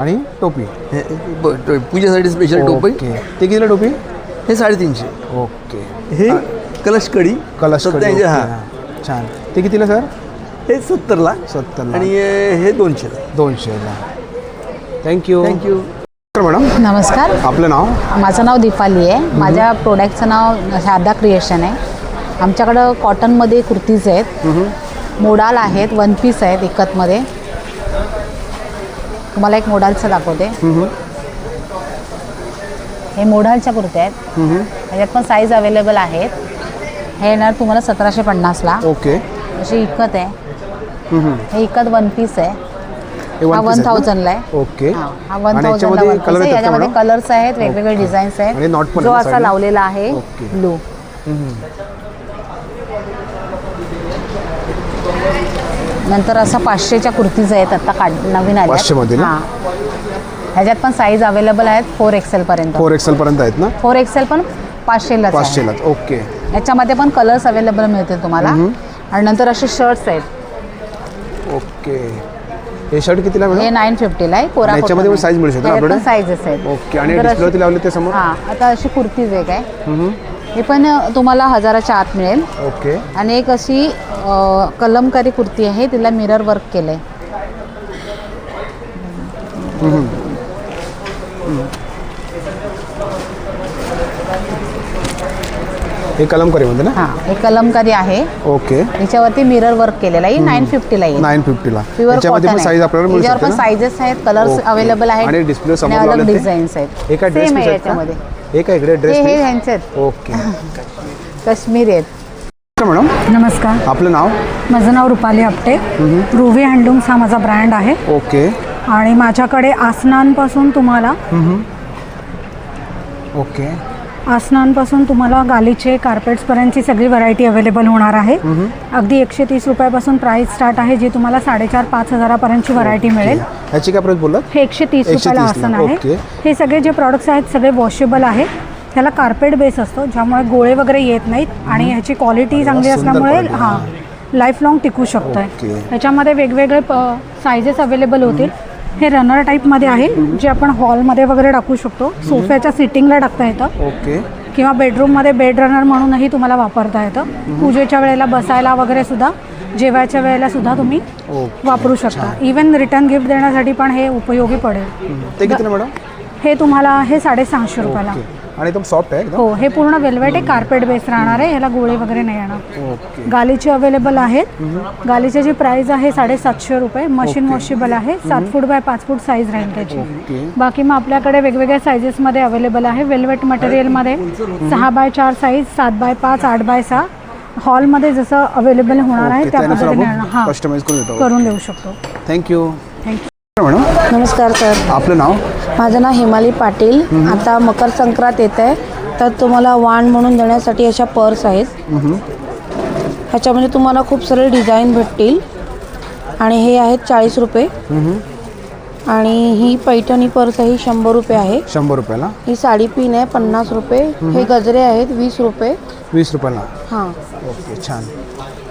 आणि टोपी पूजेसाठी स्पेशल टोपी. ते कितीला टोपी? हे 350. ओके. हे कलशकडी. छान. ते कितीला सर? हे 70ला. आणि हे 200ला. थँक्यू. मॅडम नमस्कार. आपलं नाव? माझं नाव दीपाली आहे. माझ्या प्रोडक्टचं नाव शारदा क्रिएशन आहे. आमच्याकडं कॉटनमध्ये कुर्तीज आहेत, मोडाल आहेत, 1 पीस आहेत इकतमध्ये. तुम्हाला एक मोडालचं दाखवते. हे मोडालच्या कुर्त्या आहेत. ह्याच्यात पण साईज अवेलेबल आहेत. हे येणार तुम्हाला 1750ला. ओके. अशी इकत आहे. हे इकत 1 पीस आहे. हा 1000ला आहे. ओके. हा 1000ला. याच्यामध्ये कलर्स आहेत, वेगवेगळे डिझाईन्स आहेत. जो असा लावलेला आहे ब्लू. नंतर असा 500च्या कुर्तीज आहेत आता नवीन आल्या. 500मध्ये ना? ह्याच्यात पण साईज अवेलेबल आहेत 4XL पर्यंत. 4XL पर्यंत आहेत ना? 4XL पण 500लाच. 500लाच. ओके. याच्यामध्ये पण कलर्स अवेलेबल मिळतील तुम्हाला. आणि नंतर असे शर्ट्स आहेत. ओके. हे शर्ट कितीला मॅडम? हे 950ला आहे. कोरा याच्यामध्ये पण साईज मिळू शकते आपल्याकडे? साईजेस आहेत. ओके. आणि डिस्प्लेवरती लावले ते समोर? आता अशी कुर्तीज एक आहे. हे पण तुम्हाला 1000च्या आत मिळेल. ओके. आणि एक अशी कलमकारी कुर्ती आहे, तिला मिरर वर्क केलं आहे. हे कलमकारीमध्ये ना? हां, हे कलमकारी आहे. ओके. याच्यावरती मिरर वर्क केलेला आहे. 950 ला येईल. 950ला. प्युअर याच्यामध्ये पण साईज आपल्याला मिळू याच्यावर शकते पण ना? साईजेस आहेत, कलर्स अवेलेबल आहेत आणि डिस्प्ले आणि समोर अलग लावले ते? डिझाईन्स आहेत. हे काय ड्रेस सेम आहे पीस आहेत का? याच्यामध्ये. हे काय इकडे ड्रेस हे पीस? ह्यांचे आहेत. ओके. काश्मीरी आहेत. मॅडम नमस्कार, आपलं नाव? माझं नाव रुपाली आपटे. रुवी हँडलूम्स हा माझा ब्रँड आहे. ओके. आणि माझ्याकडे आसनांपासून तुम्हाला ओके. आसनांपासून तुम्हाला गालीचे कार्पेट्सपर्यंतची सगळी व्हरायटी अवेलेबल होणार आहे. अगदी 130 रुपयापासून प्राईस स्टार्ट आहे, जी तुम्हाला 4,500-5,000 हजारापर्यंतची व्हरायटी मिळेल. ह्याची काय प्राईस बोललात? हे 130 रुपयाला आसन आहे. ओके. हे सगळे जे प्रॉडक्ट्स आहेत सगळे वॉशेबल आहे. ह्याला कार्पेट बेस असतो, ज्यामुळे गोळे वगैरे येत नाहीत आणि ह्याची क्वालिटी चांगली असल्यामुळे लाईफ लॉंग टिकू शकतो आहे. ह्याच्यामध्ये वेगवेगळे सायझेस अवेलेबल होतील. हे रनर टाईपमध्ये आहे, जे आपण हॉलमध्ये वगैरे टाकू शकतो. सोफ्याच्या सिटिंगला टाकता येतं. ओके. किंवा बेडरूममध्ये बेड रनर म्हणूनही तुम्हाला वापरता येतं. पूजेच्या वेळेला बसायला वगैरे सुद्धा, जेवायच्या वेळेला सुद्धा तुम्ही वापरू शकता. इवन रिटर्न गिफ्ट देण्यासाठी पण हे उपयोगी पडेल. ते किती मॅडम? हे तुम्हाला हे 650 रुपयाला. आणि एकदम सॉफ्ट आहे एकदम? हो, हे पूर्ण वेल्वेट आहे, कार्पेट बेस राहणार आहे. ह्याला गोळे वगैरे नाही येणार. ओके. गालीचे अवेलेबल आहेत. गालीची जी प्राइस आहे 750 रुपये. मशीन वॉशेबल आहे. 7 फूट बाय 5 फूट साईज राहील त्याची. बाकी मग आपल्याकडे वेगवेगळ्या साईजेसमध्ये अवेलेबल आहे. वेल्वेट मटेरियलमध्ये 6x4 साईज, 7x5, 8x6 हॉलमध्ये जसं अवेलेबल होणार आहे त्या पद्धतीने कस्टमाइज करून देऊ शकतो. थँक्यू. थँक्यू मॅडम नमस्कार सर, आपलं नाव? माझं नाव हिमाली पाटील. आता मकर संक्रांत येत आहे, तर तुम्हाला वाण म्हणून देण्यासाठी अशा पर्स आहेत. ह्याच्यामध्ये तुम्हाला खूप सारे डिझाईन भेटतील आणि हे आहेत 40 रुपये. आणि ही पैठणी पर्स आहे, ही 100 रुपये आहे. 100 रुपयाला. ही साडी पिन आहे 50 रुपये. हे गजरे आहेत 20 रुपये. 20 रुपयाला. हां. ओके, छान.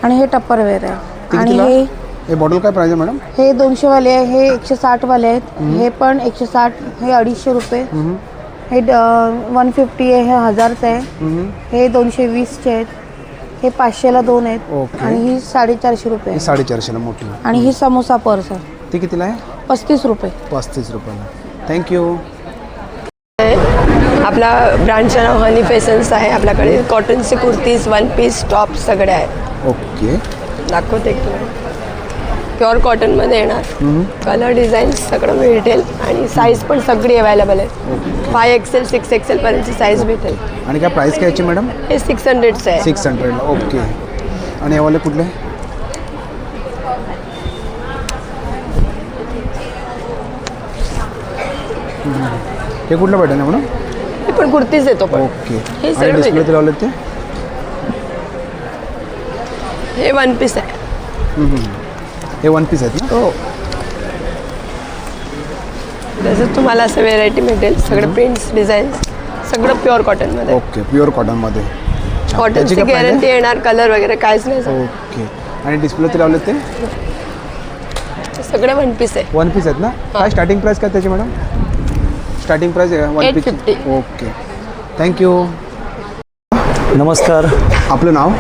आणि हे टप्परवेअर आहे. आणि हे बॉटल काय प्राइस आहे मॅडम? हे 200 वाले आहे. हे 160 वाले आहेत. हे पण 160. हे 250 रुपये. हे 150 आहे. हे 1000चं आहे. हे 220चे आहेत. हे 500ला 2 आहेत. आणि ही 450 रुपये आहे. 450ला मोठी. आणि ही समोसा पर्स आहे. ती कितीला आहे? 35 रुपये. 35 रुपयाला. थँक्यू. आपला ब्रँडचं नाव हनी फॅशन्स आहे. आपल्याकडे कॉटनचे कुर्तीज, वन पीस, टॉप सगळे आहेत. ओके. दाखवते की प्युअर कॉटनमध्ये येणार. कलर डिझाईन सगळं भेटेल आणि साईज पण सगळी अवेलेबल आहे. 5XL 6XL पर्यंतची साईज भेटेल. आणि काय प्राइस काय याची मॅडम? हे 600चं आहे. 600ला. ओके. आणि हे वाले कुठले? हे कुठलं पॅटर्न आहे मॅडम? हे पण कुर्तीज येतो पण. ओके. हे आणि सर्व डिस्प्ले लावले ते? हे वन पीस आहे. हे वन पीस आहेत ना? हो. तसंच तुम्हाला असं व्हेरायटी भेटेल. सगळे प्रिंट्स, डिझाईन्स सगळं प्युअर कॉटनमध्ये. ओके, प्युअर कॉटनमध्ये. कॉटनची गॅरंटी येणार. कलर वगैरे काहीच नाही. ओके. आणि डिस्प्ले ते लावले ते? सगळे वन पीस आहे. वन पीस आहेत ना? काय स्टार्टिंग प्राइस काय त्याची मॅडम? स्टार्टिंग प्राइस आहे वन पीस? 850. Okay, thank you. नमस्कार, आपलं नाव?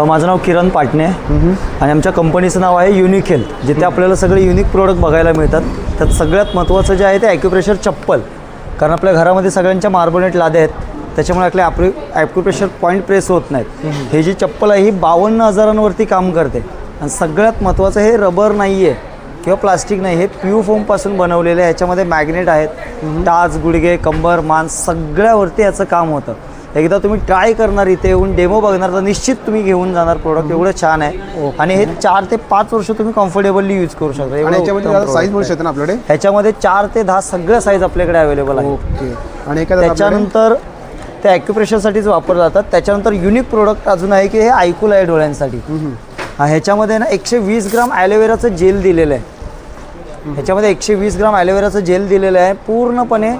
माझं नाव किरण पाटणे आणि आमच्या कंपनीचं नाव आहे युनिक हेल्थ, जिथे आपल्याला सगळे युनिक प्रोडक्ट बघायला मिळतात. त्यात सगळ्यात महत्त्वाचं जे आहे ते ॲक्युप्रेशर चप्पल. कारण आपल्या घरामध्ये सगळ्यांच्या मार्बोनेट लाद्या आहेत, त्याच्यामुळे आपले ॲक्युप्रेशर पॉईंट प्रेस होत नाहीत. हे जी चप्पल आहे ही 52,000वरती काम करते. आणि सगळ्यात महत्त्वाचं हे रबर नाही आहे किंवा प्लास्टिक नाही, हे प्यू फोमपासून बनवलेले आहे. ह्याच्यामध्ये मॅग्नेट आहेत. टाच, गुडघे, कंबर, मान सगळ्यावरती याचं काम होतं. एकदा तुम्ही ट्राय करणार, इथे येऊन डेमो बघणार, तर निश्चित तुम्ही घेऊन जाणार प्रोडक्ट. एवढं छान आहे. आणि हे 4 ते 5 वर्ष तुम्ही कम्फर्टेबली यूज करू शकता. ह्याच्यामध्ये साईज मिळू शकते ना आपल्याकडे? ह्याच्यामध्ये 4 ते 10 सगळ्या साईज आपल्याकडे अवेलेबल आहे. ओके. आणि त्याच्यानंतर ते ॲक्युप्रेशरसाठीच वापरले जातात. त्याच्यानंतर युनिक प्रोडक्ट अजून आहे की हे ऐकूल आहे डोळ्यांसाठी. ह्याच्यामध्ये ना 120 ग्राम ॲलोवेराचं जेल दिलेलं आहे. ह्याच्यामध्ये 120 ग्राम ॲलोवेराचं जेल दिलेलं आहे. पूर्णपणे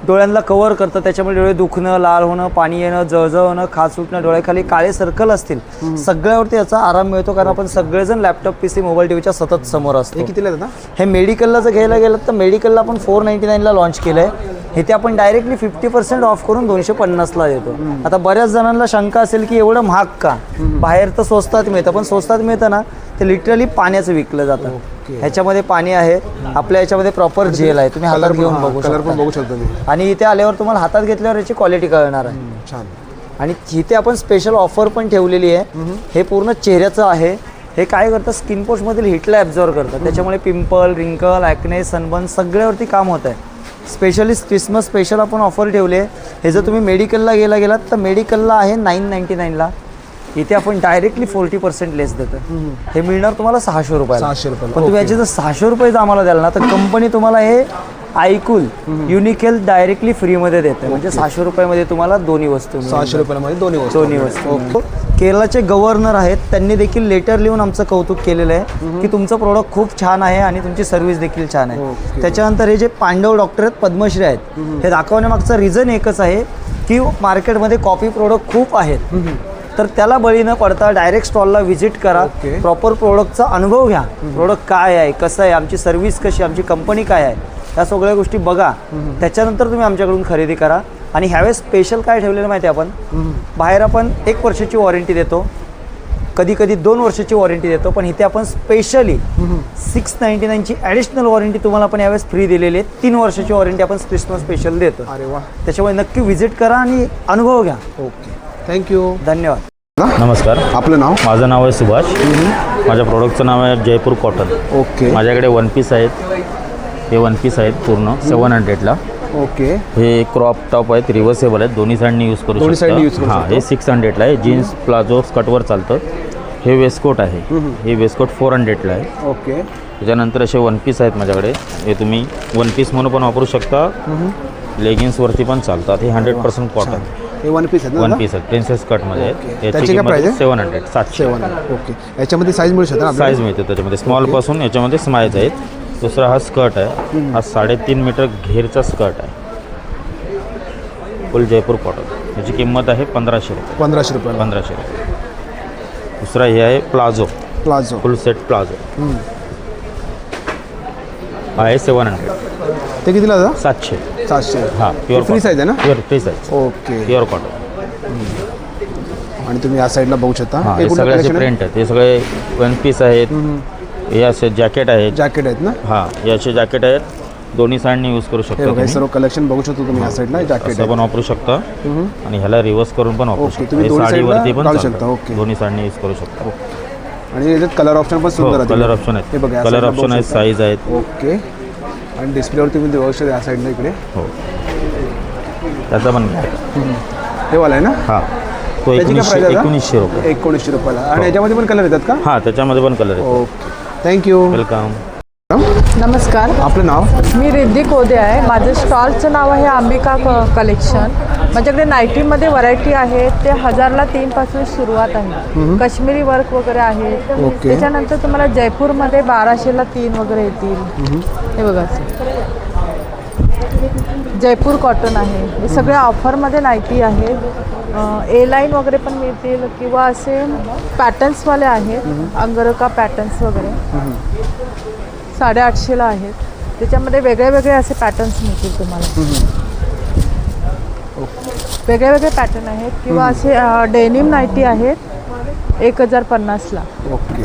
डोळ्यांना कव्हर करतं. त्याच्यामुळे डोळे दुखणं, लाल होणं, पाणी येणं, जळजळ होणं, खाज सुटणं, डोळ्याखाली काळे सर्कल असतील, सगळ्यावरती याचा आराम मिळतो. कारण आपण सगळेजण लॅपटॉप, PC, मोबाईल, टीव्हीच्या सतत समोर असतो. हे कितीला ना? हे मेडिकलला जर घ्यायला गेलं तर मेडिकलला आपण 499ला लॉन्च केलं आहे. इथे आपण डायरेक्टली 50% ऑफ करून 250ला देतो. आता बऱ्याच जणांना शंका असेल की एवढं महाग का? बाहेर तर स्वस्तात मिळतं, पण स्वस्तात मिळतं ना ते लिटरली पाण्याचं विकलं जातं. ह्याच्यामध्ये पाणी आहे. आपल्या याच्यामध्ये प्रॉपर जेल आहे. तुम्ही हातात घेऊन बघू शकता. बघू शकता. आणि इथे आल्यावर तुम्हाला हातात घेतल्यावर याची क्वालिटी कळणार आहे. छान. आणि इथे आपण स्पेशल ऑफर पण ठेवलेली आहे. हे पूर्ण चेहऱ्याचं आहे. हे काय करतं, स्किन पोस्टमधील हीटला ॲब्झॉर्व करतं. त्याच्यामुळे पिंपल, रिंकल, ॲक्ने, सनबर्न सगळ्यावरती काम होत आहे. स्पेशली क्रिसमस स्पेशल आपण ऑफर ठेवली आहे. हे जर तुम्ही मेडिकलला गेलात तर मेडिकलला आहे 999ला. इथे आपण डायरेक्टली 40% लेस देतो. हे मिळणार तुम्हाला 600 रुपयाला. 600 रुपयाला. पण तुम्ही याचे जर 600 रुपये आम्हाला द्याल ना, तर कंपनी तुम्हाला हे आयकूल युनिक हेल्थ डायरेक्टली फ्रीमध्ये देते. म्हणजे 600 रुपयामध्ये तुम्हाला दोन्ही वस्तू. 600 रुपयामध्ये दोन्ही वस्तू. केरळाचे गव्हर्नर आहेत, त्यांनी देखील लेटर लिहून आमचं कौतुक केलेलं आहे की तुमचं प्रोडक्ट खूप छान आहे आणि तुमची सर्व्हिस देखील छान आहे. त्याच्यानंतर हे जे पांडव डॉक्टर आहेत, पद्मश्री आहेत, हे दाखवण्यामागचं रिझन एकच आहे की मार्केटमध्ये कॉपी प्रोडक्ट खूप आहेत. तर त्याला बळी न पडता डायरेक्ट स्टॉलला व्हिजिट करा, प्रॉपर प्रोडक्टचा अनुभव घ्या. प्रोडक्ट काय आहे, कसं आहे, आमची सर्व्हिस कशी, आमची कंपनी काय आहे, या सगळ्या गोष्टी बघा. त्याच्यानंतर तुम्ही आमच्याकडून खरेदी करा. आणि ह्यावेळेस स्पेशल काय ठेवलेलं माहिती आहे, आपण बाहेर आपण 1 वर्षाची वॉरंटी देतो, कधी कधी 2 वर्षाची वॉरंटी देतो, पण इथे आपण स्पेशली 699ची ॲडिशनल वॉरंटी तुम्हाला आपण यावेळेस फ्री दिलेली आहे. 3 वर्षाची वॉरंटी आपण क्रिसमस स्पेशल देतो. अरे वा. त्याच्यामुळे नक्की व्हिजिट करा आणि अनुभव घ्या. Okay, thank you. धन्यवाद. नमस्कार, आपलं नाव? माझं नाव आहे सुभाष. माझ्या प्रोडक्टचं नाव आहे जयपूर कॉटन. ओके. माझ्याकडे वन पीस आहेत. हे वन पीस आहेत पूर्ण 700ला. ओके. हे क्रॉप टॉप आहेत, रिव्हर्सेबल आहेत, दोन्ही साईडनी यूज करू शकतो. हां, हे 600ला आहे. जीन्स प्लाझो स्कर्टवर चालतं. हे वेस्टकोट आहे. हे वेस्टकोट 400ला आहे. ओके. त्याच्यानंतर असे वन पीस आहेत माझ्याकडे. हे तुम्ही वन पीस म्हणून पण वापरू शकता, लेगिन्सवरती पण चालतात. हे 100% कॉटन. हे वन पीस आहेत. वन पीस आहेत, प्रिन्सेस कटमध्ये आहेत. त्याची काय प्राइस आहे? 700. 700. ओके. याच्यामध्ये साईज मिळू शकते ना? साईज मिळते त्याच्यामध्ये, स्मॉलपासून याच्यामध्ये स्माइज आहेत. दुसरा हा स्कर्ट आहे. हा 3.5 मीटर घेरचा स्कर्ट आहे, फुल जयपूर कॉटन. याची किंमत आहे 1500 रुपये. 1500 रुपये. 1500 रुपये. दुसरा हे आहे प्लाझो. प्लाझो फुल सेट प्लाझो आहे 700. ते कितीला जातं? 700. 700. हां, प्युअर फ्री साईज आहे ना? Pure free size. Okay. Pure cotton. आणि तुम्ही या साईडला बघू शकता. हां, हे सगळे असे प्रिंट आहेत. हे सगळे वन पीस आहेत. हे असे जॅकेट आहेत. जॅकेट आहेत ना? हां, हे असे जॅकेट आहेत, दोन्ही साईडनी यूज करू शकता. हे सर्व कलेक्शन बघू शकतो तुम्ही या साईडला. जॅकेट पण वापरू शकता आणि ह्याला रिव्हर्स करून पण वापरू शकता. तुम्ही दोन्ही साडीवरती पण घालू शकता. ओके. दोन्ही साईडनी यूज करू शकता. आणि याच्यात कलर ऑप्शन पण सुंदर आहेत. कलर ऑप्शन आहेत. हे बघा, कलर ऑप्शन आहेत, साईज आहेत. ओके. आणि डिस्प्लेवरती तुम्ही बघू शकता या साईडला इकडे. हो, त्याचा पण हे वाला आहे ना? हां, तो 1900 रुपये. 1900 रुपयाला. आणि याच्यामध्ये पण कलर येतात का? हां, त्याच्यामध्ये पण कलर येतात. Okay, thank you. वेलकम. नमस्कार, आपलं नाव? मी रिद्धी कोदे आहे. माझं स्टॉलचं नाव आहे अंबिका कलेक्शन. माझ्याकडे नाईटीमध्ये व्हरायटी आहे. ते 1000ला 3 पासून सुरुवात आहे. काश्मीरी वर्क वगैरे आहे. त्याच्यानंतर तुम्हाला जयपूरमध्ये 1200ला 3 वगैरे येतील. हे बघा, जयपूर कॉटन आहे. हे सगळे ऑफरमध्ये नाईटी आहेत. ए लाईन वगैरे पण मिळतील किंवा असे पॅटर्न्सवाले आहेत, अंगरखा पॅटर्न्स वगैरे 850ला आहेत. त्याच्यामध्ये वेगळे वेगळे असे पॅटर्न्स मिळतील तुम्हाला. वेगळे वेगळे पॅटर्न आहेत किंवा असे डेनिम नाईटी आहेत 1050ला. ओके.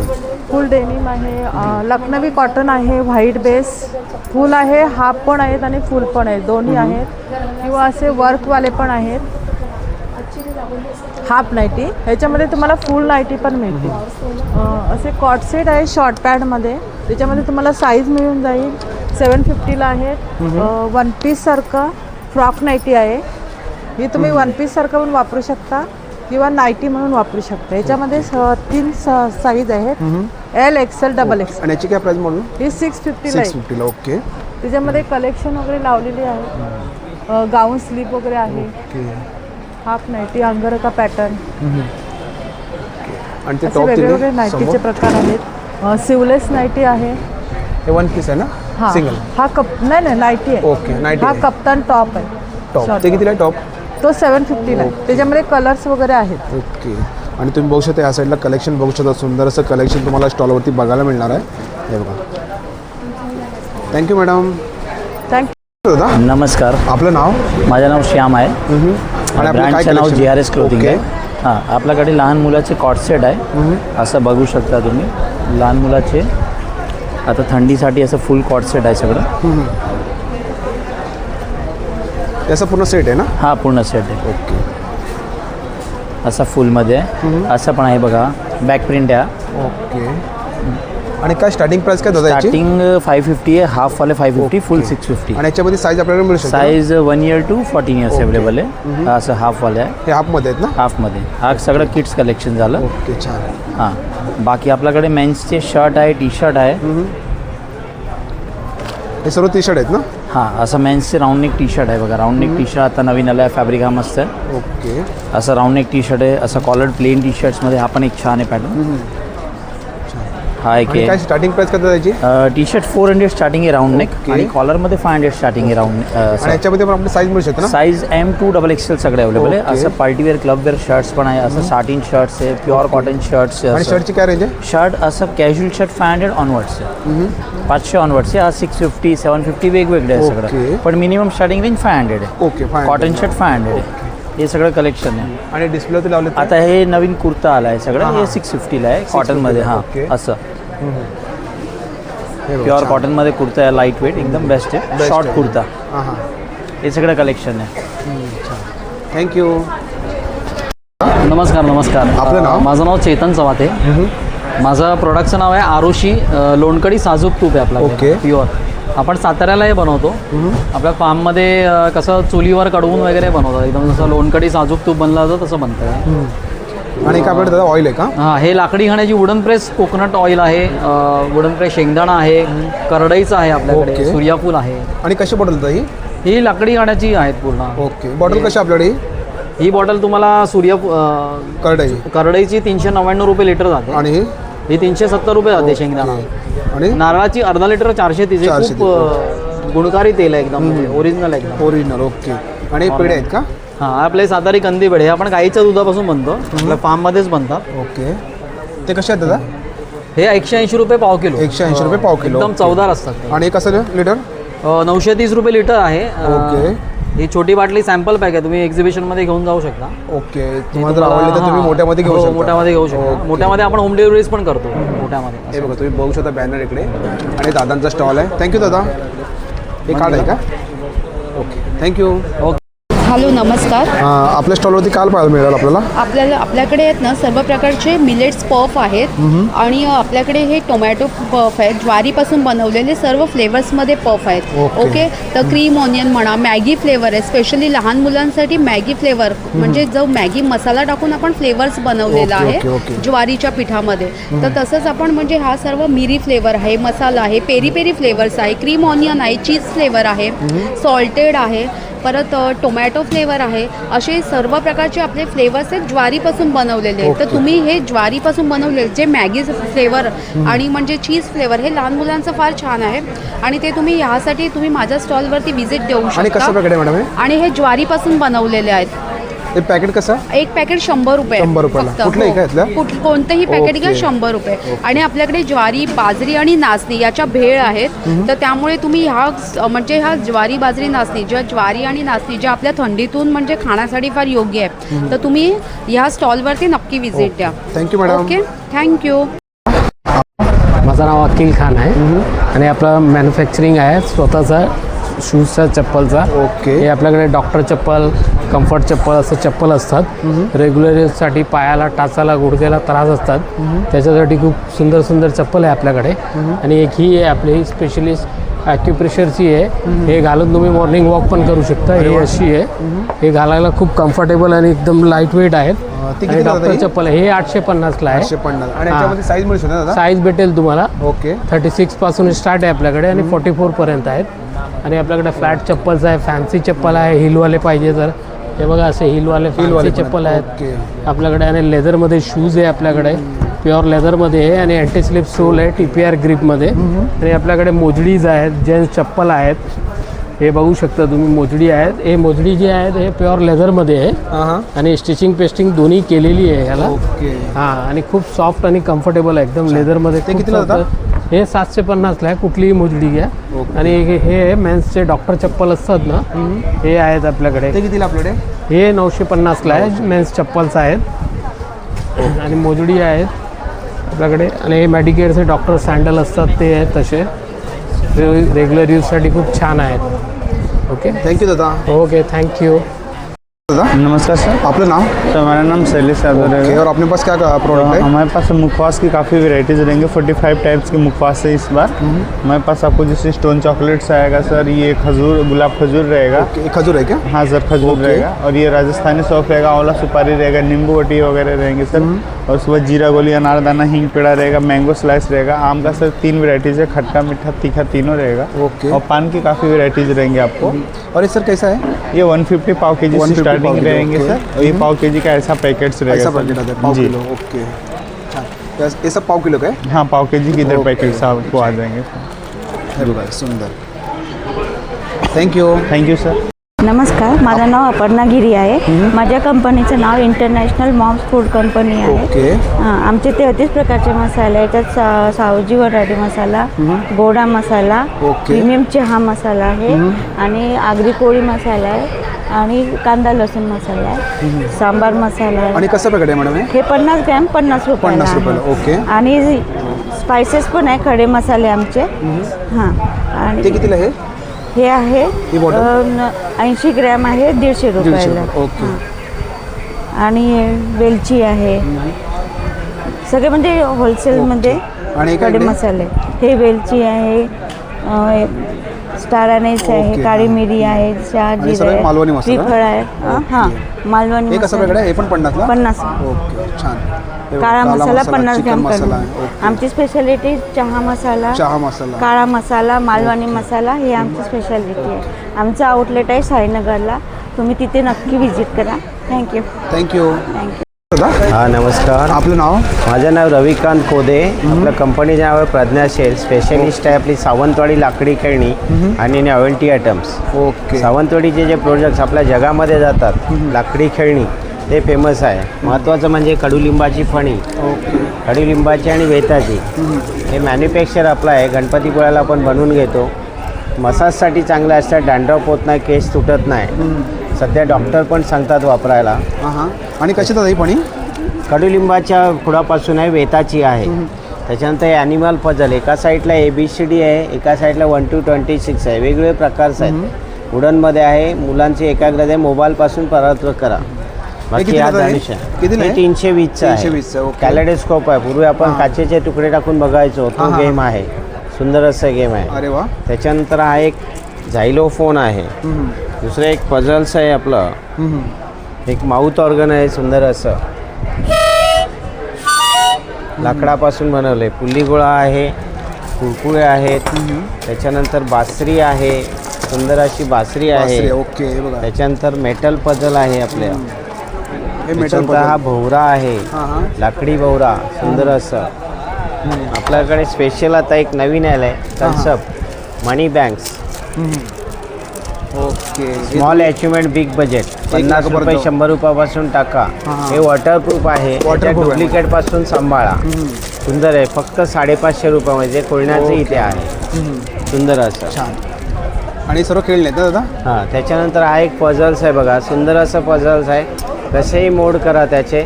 फुल डेनिम आहे. लखनवी कॉटन आहे, व्हाईट बेस, फुल आहे, हाफ पण आहेत आणि फुल पण आहेत, दोन्ही आहेत. किंवा असे वर्कवाले पण आहेत, हाफ नाईटी. ह्याच्यामध्ये तुम्हाला फुल नाईटी पण मिळते. असे कॉट सेट आहे शॉर्ट पॅडमध्ये. त्याच्यामध्ये तुम्हाला साईज मिळून जाईल. 750ला आहेत. वन पीससारखं फ्रॉक नाईटी आहे. ही तुम्ही वन पीससारखं पण वापरू शकता किंवा नाईटी म्हणून वापरू शकता. याच्यामध्ये 3 साईज आहेत, L, XL, XXL. आणि याची काय प्राइस म्हणून? ही 650ला आहे. 650ला. ओके. त्याच्यामध्ये कलेक्शन वगैरे लावलेली आहे. गाऊन स्लीप वगैरे आहे. Half ninety, अंगरखा pattern. आणि ते असे वेगवेगळे नाईटीचे प्रकार आहेत. सिवलेस नाईटी आहे. हे वन पीस आहे ना? हां, सिंगल. हा नाही नाईटी आहे. Okay, nighty. हा कप्तान टॉप आहे. टॉप ते कितीला आहे? टॉप तो 750ला आहे. त्याच्यामध्ये कलर्स वगैरे आहेत. ओके. आणि तुम्ही बघू शकता या साईडला कलेक्शन बघू शकता. सुंदर असं कलेक्शन तुम्हाला स्टॉलवरती बघायला मिळणार आहे. हे बघा. Thank you madam. थँक्यू. दादा नमस्कार, आपलं नाव? माझं नाव श्याम आहे. आणि ब्रँडचं नाव GRS क्लोथिंग आहे. हां, आपल्याकडे लहान मुलाचे कॉट सेट आहे. असं बघू शकता तुम्ही, लहान मुलाचे. आता थंडीसाठी असं फुल कॉट सेट आहे सगळं. याचा पूर्ण सेट आहे ना? हां, पूर्ण सेट आहे. ओके. असा फुलमध्ये आहे. असं पण आहे बघा, बॅक प्रिंट आहे. ओके. आणि काय स्टार्टिंग प्राइस काय दादा याची? स्टार्टिंग 550 आहे, हाफवाले 550, फुल 650. आणि याच्यामध्ये साईज आपल्याला मिळू शकते? Size 1 year to 14 years available आहे. असं हाफवाले आहे. हे हाफमध्ये आहेत ना? हाफमध्ये. हा सगळं किड्स कलेक्शन झालं. ओके, छान. हां, बाकी आपल्याकडे मेन्सचे शर्ट आहे, टी शर्ट आहे. हे सर्व टी शर्ट आहेत ना? हां, असं मेन्सचे राऊंड नेक टी शर्ट आहे बघा. राऊंड नेक टी शर्ट आता नवीन आलं आहे, फॅब्रिक हा मस्त आहे. ओके. असं राऊंड नेक टी शर्ट आहे, असं कॉलर प्लेन टी शर्ट्समध्ये हा पण एक छान आहे पॅटर्न. हा एक आणि काय स्टार्टिंग प्राइस काय त्याची? टी शर्ट 400 स्टार्टिंग आहे राऊंड नेक, आणि कॉलरमध्ये 500 स्टार्टिंग आहे राऊंड. आणि याच्यामध्ये पण आपली साईज मिळू शकते ना? साईज M2 XXL सगळे अवेलेबल आहे. असं पार्टीवेअर क्लबवेअर शर्ट्स पण आहे, असं साटिन शर्ट्स आहे, प्युअर कॉटन शर्ट्स. आणि शर्टची काय रेंज आहे? शर्ट असं कॅज्युअल शर्ट 500 ऑनवर्ड्स आहे, 500 ऑनवर्ड्स आहे. हा 650 750 वेगवेगळे आहे सगळं, पण मिनिमम स्टार्टिंग रेंज 500 आहे. ओके, कॉटन शर्ट 500 आहे. हे सगळं कलेक्शन आहे. आणि डिस्प्ले लावले आता हे नवीन कुर्ता आला आहे सगळं, हे 650ला आहे कॉटनमध्ये. हां, असं प्युअर कॉटनमध्ये कुर्ता आहे, लाईट वेट एकदम बेस्ट आहे, शॉर्ट कुर्ता. हे सगळं कलेक्शन आहे. थँक्यू. नमस्कार. आपलं नाव? माझं नाव चेतन चव्हाते. माझं प्रोडक्टचं नाव आहे आरुषी लोणकडी साजूक तूप आहे आपला. ओके. प्युअर. आपण साताऱ्याला हे बनवतो. आपल्या फार्ममध्ये कसं चुलीवर कडवून वगैरे बनवतात, एकदम जसं लोणकडी साजूक तूप बनलं जातं तसं बनतं. आणि काय आपल्याकडे दादा ऑइल आहे का? हां, हे लाकडी घाण्याची वुडन प्रेस कोकोनट ऑइल आहे, वुडन प्रेस शेंगदाणा आहे, करडईचं आहे आपल्याकडे, सूर्यफूल आहे. आणि कशी बॉटल दादा ही लाकडी घाण्याची आहेत पूर्ण. ओके. बॉटल कशी आपल्याकडे? ही बॉटल तुम्हाला करडईची 399 रुपये लिटर जाते, आणि ही 370 रुपये जाते शेंगदाणा. आणि नारळाची अर्धा लिटर 430. खूप गुणकारी तेल आहे, एकदम ओरिजिनल एकदम. ओरिजिनल. ओके. आणि पेढे आहेत का? हां, आपले सातारी कंदी पेढे आपण गाईच्या दुधापासून बनतो, आपल्या फार्ममध्येच बनतात. ओके. ते कसे आहेत दादा? हे 180 रुपये पाव किलो. 180 रुपये पाव किलो. एकदम चवदार असतात. आणि कसं लिटर? 930 रुपये लिटर आहे. ओके. ही छोटी बाटली सॅम्पल पॅक आहे, तुम्ही एक्झिबिशनमध्ये घेऊन जाऊ शकता. ओके. तुम्हाला जर आवडले तर तुम्ही मोठ्यामध्ये घेऊ शकता. मोठ्यामध्ये घेऊ शकता. मोठ्यामध्ये आपण होम डिलिव्हरीज पण करतो मोठ्यामध्ये. हे बघा, तुम्ही बघू शकता बॅनर इकडे, आणि दादांचा स्टॉल आहे. थँक्यू दादा. हे कार्ड आहे का? Okay, thank you. ओके. हॅलो, नमस्कार. आपल्या स्टॉलवरती काल पाहायला मिळेल आपल्याकडे आहेत ना सर्व प्रकारचे मिलेट्स पफ आहेत, आणि आपल्याकडे हे टोमॅटो पफ आहेत, ज्वारीपासून बनवलेले सर्व फ्लेवर्समध्ये पफ आहेत. ओके. तर क्रीम ऑनियन म्हणा, मॅगी फ्लेवर आहे, स्पेशली लहान मुलांसाठी मॅगी फ्लेवर, म्हणजे जो मॅगी मसाला टाकून आपण फ्लेवर्स बनवलेला आहे ज्वारीच्या पिठामध्ये. तर तसंच आपण म्हणजे हा सर्व मिरी फ्लेवर आहे, मसाला आहे, पेरी पेरी फ्लेवर्स आहे, क्रीम ऑनियन आहे, चीज फ्लेवर आहे, सॉल्टेड आहे, परत टोमॅटो फ्लेवर आहे. असे सर्व प्रकारचे आपले फ्लेवर्स आहेत ज्वारीपासून बनवलेले आहेत. तर तुम्ही हे ज्वारीपासून बनवलेले जे मॅगी फ्लेवर आणि म्हणजे चीज फ्लेवर हे लहान मुलांचं फार छान आहे, आणि ते तुम्ही ह्यासाठी तुम्ही माझ्या स्टॉलवरती व्हिजिट देऊ शकता. आणि कसं पॅकेट आहे मॅडम? आणि हे ज्वारीपासून बनवलेले आहेत. हे पॅकेट कसं? एक पॅकेट 100 रुपये. 100 रुपयाला. कुठलंही का यातलं? कोणतंही पॅकेट घ्या 100 रुपये. आणि आपल्याकडे ज्वारी, बाजरी आणि नाचणी याच्या भेळ आहेत. तर त्यामुळे तुम्ही ह्या ज्वारी, बाजरी, नाचणी, ज्वारी आणि नाचणी ज्या आपल्या थंडीतून म्हणजे खाण्यासाठी फार योग्य आहे, तर तुम्ही ह्या स्टॉलवरती नक्की व्हिजिट द्या. Thank you madam. Okay, thank you. माझं नाव अकील खान आहे, आणि आपलं मॅन्युफॅक्चरिंग आहे स्वतःचा शूजचा, चप्पलचा. ओके. हे आपल्याकडे डॉक्टर चप्पल, कम्फर्ट चप्पल असं चप्पल असतात. रेग्युलर यूजसाठी पायाला, टाचाला, गुडघ्याला त्रास असतात, त्याच्यासाठी खूप सुंदर सुंदर चप्पल आहे आपल्याकडे. आणि एक ही आहे आपली स्पेशलिस्ट ॲक्युप्रेशरची आहे. हे घालून तुम्ही मॉर्निंग वॉक पण करू शकता. ही अशी आहे, हे घालायला खूप कम्फर्टेबल आणि एकदम लाईट वेट आहेत. आणि डॉक्टर चप्पल आहे, हे 850ला आहे. 850. आणि याच्यामध्ये साईज मिळू शकते दादा? साईज भेटेल तुम्हाला. ओके. 36 पासून स्टार्ट आहे आपल्याकडे, आणि 44 पर्यंत आहेत. आणि आपल्याकडे फ्लॅट चप्पलचं आहे, फॅन्सी चप्पल आहे, हिलवाले पाहिजे तर हे बघा असे हिलवाले फॅन्सी चप्पल आहेत आपल्याकडे. आणि लेदरमध्ये शूज आहे आपल्याकडे, प्युअर लेदरमध्ये आहे, आणि अँटी स्लिप सोल आहे TPR ग्रिपमध्ये. आणि आपल्याकडे मोजडीज आहेत, जेंट्स चप्पल आहेत, हे बघू शकता तुम्ही मोजडी आहेत. हे मोजडी जे आहेत हे प्युअर लेदरमध्ये आहे, आणि स्टिचिंग पेस्टिंग दोन्ही केलेली आहे ह्याला. हां, आणि खूप सॉफ्ट आणि कम्फर्टेबल आहे एकदम लेदरमध्ये. ते कितीला जातात? हे 750ला आहे, कुठलीही मोजडी घ्या. आणि हे मेन्सचे डॉक्टर चप्पल असतात ना, हे आहेत आपल्याकडे. ते कितीला आपल्याकडे? हे 950ला आहे, मेन्स चप्पल्स आहेत. आणि मोजडी आहेत आपल्याकडे. आणि हे मेडिकेअरचे डॉक्टर सँडल असतात ते आहेत तसे, रेग्युलर यूजसाठी खूप छान आहेत. ओके, थँक्यू दादा. Okay, thank you. नमस्कार सर, आपलं नाम? तो हमारा नाम शैलेश यादव है। और अपने पास क्या प्रोडक्ट है? हमारे पास मुखवास की काफ़ी वेराइटीज़ रहेंगे, 45 टाइप्स के मुखवास है इस बार। हमारे पास आपको जैसे स्टोन चॉकलेट्स आएगा सर, ये खजूर, गुलाब खजूर रहेगा। खजूर है क्या? हाँ सर, खजूर रहेगा। और ये राजस्थानी सौंफ रहेगा, आंवला सुपारी रहेगा, नींबू वटी वगैरह रहेंगे सर। और उसके बाद जीरा गोली, अनारदाना, हींग पेड़ा रहेगा, मैंगो स्लाइस रहेगा। आम का सर 3 वेराइटीज़ है, खट्टा मीठा तीखा तीनों रहेगा। और पान की काफ़ी वेराइटीज़ रहेंगी आपको। और ये सर कैसा है? ये 150 पाव के जी से स्टार्टिंग रहेंगे सर। और ये पाव के जी का ऐसा पैकेट्स रहेगा। ऐसा पैकेट आता है पाव किलो। ओके, ये सब पाव किलो का है? हाँ, पाव के जी की इधर पैकेट्स आपको आ जाएंगे। सुंदर, थँक्यू सर. नमस्कार, माझं नाव अपर्णा गिरी आहे. माझ्या कंपनीचं नाव इंटरनॅशनल मॉम्स फूड कंपनी आहे. ओके. आमचे 33 प्रकारचे मसाले आहेत. त्यात सावजी वराठी मसाला, गोडा मसाला, प्रीमियम चहा मसाला आहे आणि आगरी कोळी मसाला आहे आणि कांदा लसूण मसाला आहे, सांबार मसाला आहे. आणि कसं पॅकेट आहे मॅडम हे 50 ग्रॅम 50 रुपयाला 50 रुपयाला. ओके. आणि स्पायसेस पण आहे, खडे मसाले आमचे. हां, आणि ते कितीला आहे? हे आहे 80 ग्रॅम आहे, 150 रुपयाला. ओके. आणि वेलची आहे, सगळे म्हणजे होलसेलमध्ये खडे मसाले. हे वेलची आहे, स्टार अनेस आहे, काळी मिरी आहे, चहा जिरा आहे, श्रीफळ आहे. हां, मालवणी मसाला. हे पण 50. ओके, छान. काळा मसाला 50 ग्रॅम करून. आमची स्पेशालिटी चहा मसाला, काळा मसाला, मालवणी मसाला हे आमची स्पेशालिटी आहे. आमचं आउटलेट आहे साईनगरला, तुम्ही तिथे नक्की व्हिजिट करा. थँक्यू. हा, नमस्कार. आपलं नाव? माझं नाव रविकांत कोदे. आपलं कंपनीचं नाव आहे प्रज्ञा शेल. स्पेशलिस्ट आहे आपली सावंतवाडी लाकडी खेळणी आणि नॉवेल्टी आयटम्स. ओके. सावंतवाडीचे जे प्रोडक्ट्स आपल्या जगामध्ये जातात, लाकडी खेळणी, ते फेमस आहे. महत्त्वाचं म्हणजे कडुलिंबाची फणी, कडुलिंबाची आणि वेताची. हे मॅन्युफॅक्चर आपलं आहे. गणपतीपुळ्याला आपण बनवून घेतो. मसाजसाठी चांगलं असतं, डॅन्ड्रफ होत नाही, केस तुटत नाही. सध्या डॉक्टर पण सांगतात वापरायला. आणि कशी ही फणी? कडुलिंबाच्या खुडापासून आहे, वेताची आहे. त्याच्यानंतर हे ॲनिमल पझल, एका साईडला ABCD आहे, एका साईडला 1 to 26 आहे. वेगवेगळे प्रकारचे आहेत. वुडनमध्ये आहे. मुलांची एकाग्रता मोबाईलपासून परावर्तन करा. बाकी हा धनुष्य हे 320चा आहे. कॅलेडोस्कोप आहे. पूर्वी आपण काचेचे तुकडे टाकून बघायचो, तो गेम आहे. सुंदर असं गेम आहे. अरे वा. त्याच्यानंतर हा एक झायलोफोन आहे. दुसरं एक पझल्स आहे आपलं. एक माउथ ऑर्गन आहे, सुंदर असं लाकडापासून बनवलं आहे. पुल्लीगोळा आहे, कुळकुळे आहेत. त्याच्यानंतर बासरी आहे, सुंदर अशी बासरी आहे. ओके. त्याच्यानंतर मेटल पझल आहे आपल्या. हा भोवरा आहे, लाकडी भोवरा, सुंदर असं. आपल्याकडे स्पेशल आता एक नवीन आलं आहे concept, money banks. Okay. Small achievement big budget, 50 रुपये 100 रुपयापासून टाका. हे वॉटरप्रूफ आहे. डुप्लिकेट पासून सांभाळा. सुंदर आहे. फक्त 550 रुपयामध्ये कोयनाचं इथे आहे. सुंदर असं. आणि सर्व खेळले दादा. हां, त्याच्यानंतर हा एक पझल्स आहे बघा, सुंदर असं पझल्स आहे. कसेही मोड करा त्याचे,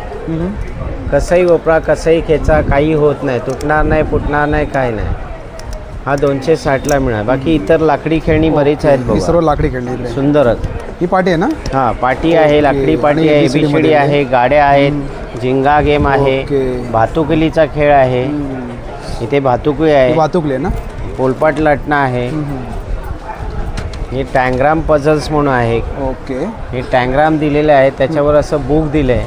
कसंही वापरा, कसंही खेचा, काही होत नाही, तुटणार नाही, फुटणार नाही, काही नाही. हा 260ला मिळणार. बाकी इतर लाकडी खेळणी बरीच आहेत बघा. सर्व लाकडी खेळणी सुंदरच. ही पाटी आहे ना? हां, पाटी आहे, लाकडी पाटी आहे, ABCD आहे, गाड्या आहेत, झिंगा गेम आहे, भातुकलीचा खेळ आहे. इथे भातुकली आहे, भातुकली ना, पोलपाट लाटणं आहे. हे टँग्राम पझल्स म्हणून आहे. ओके. हे टँग्राम दिलेले आहेत, त्याच्यावर असं बुक दिलं आहे.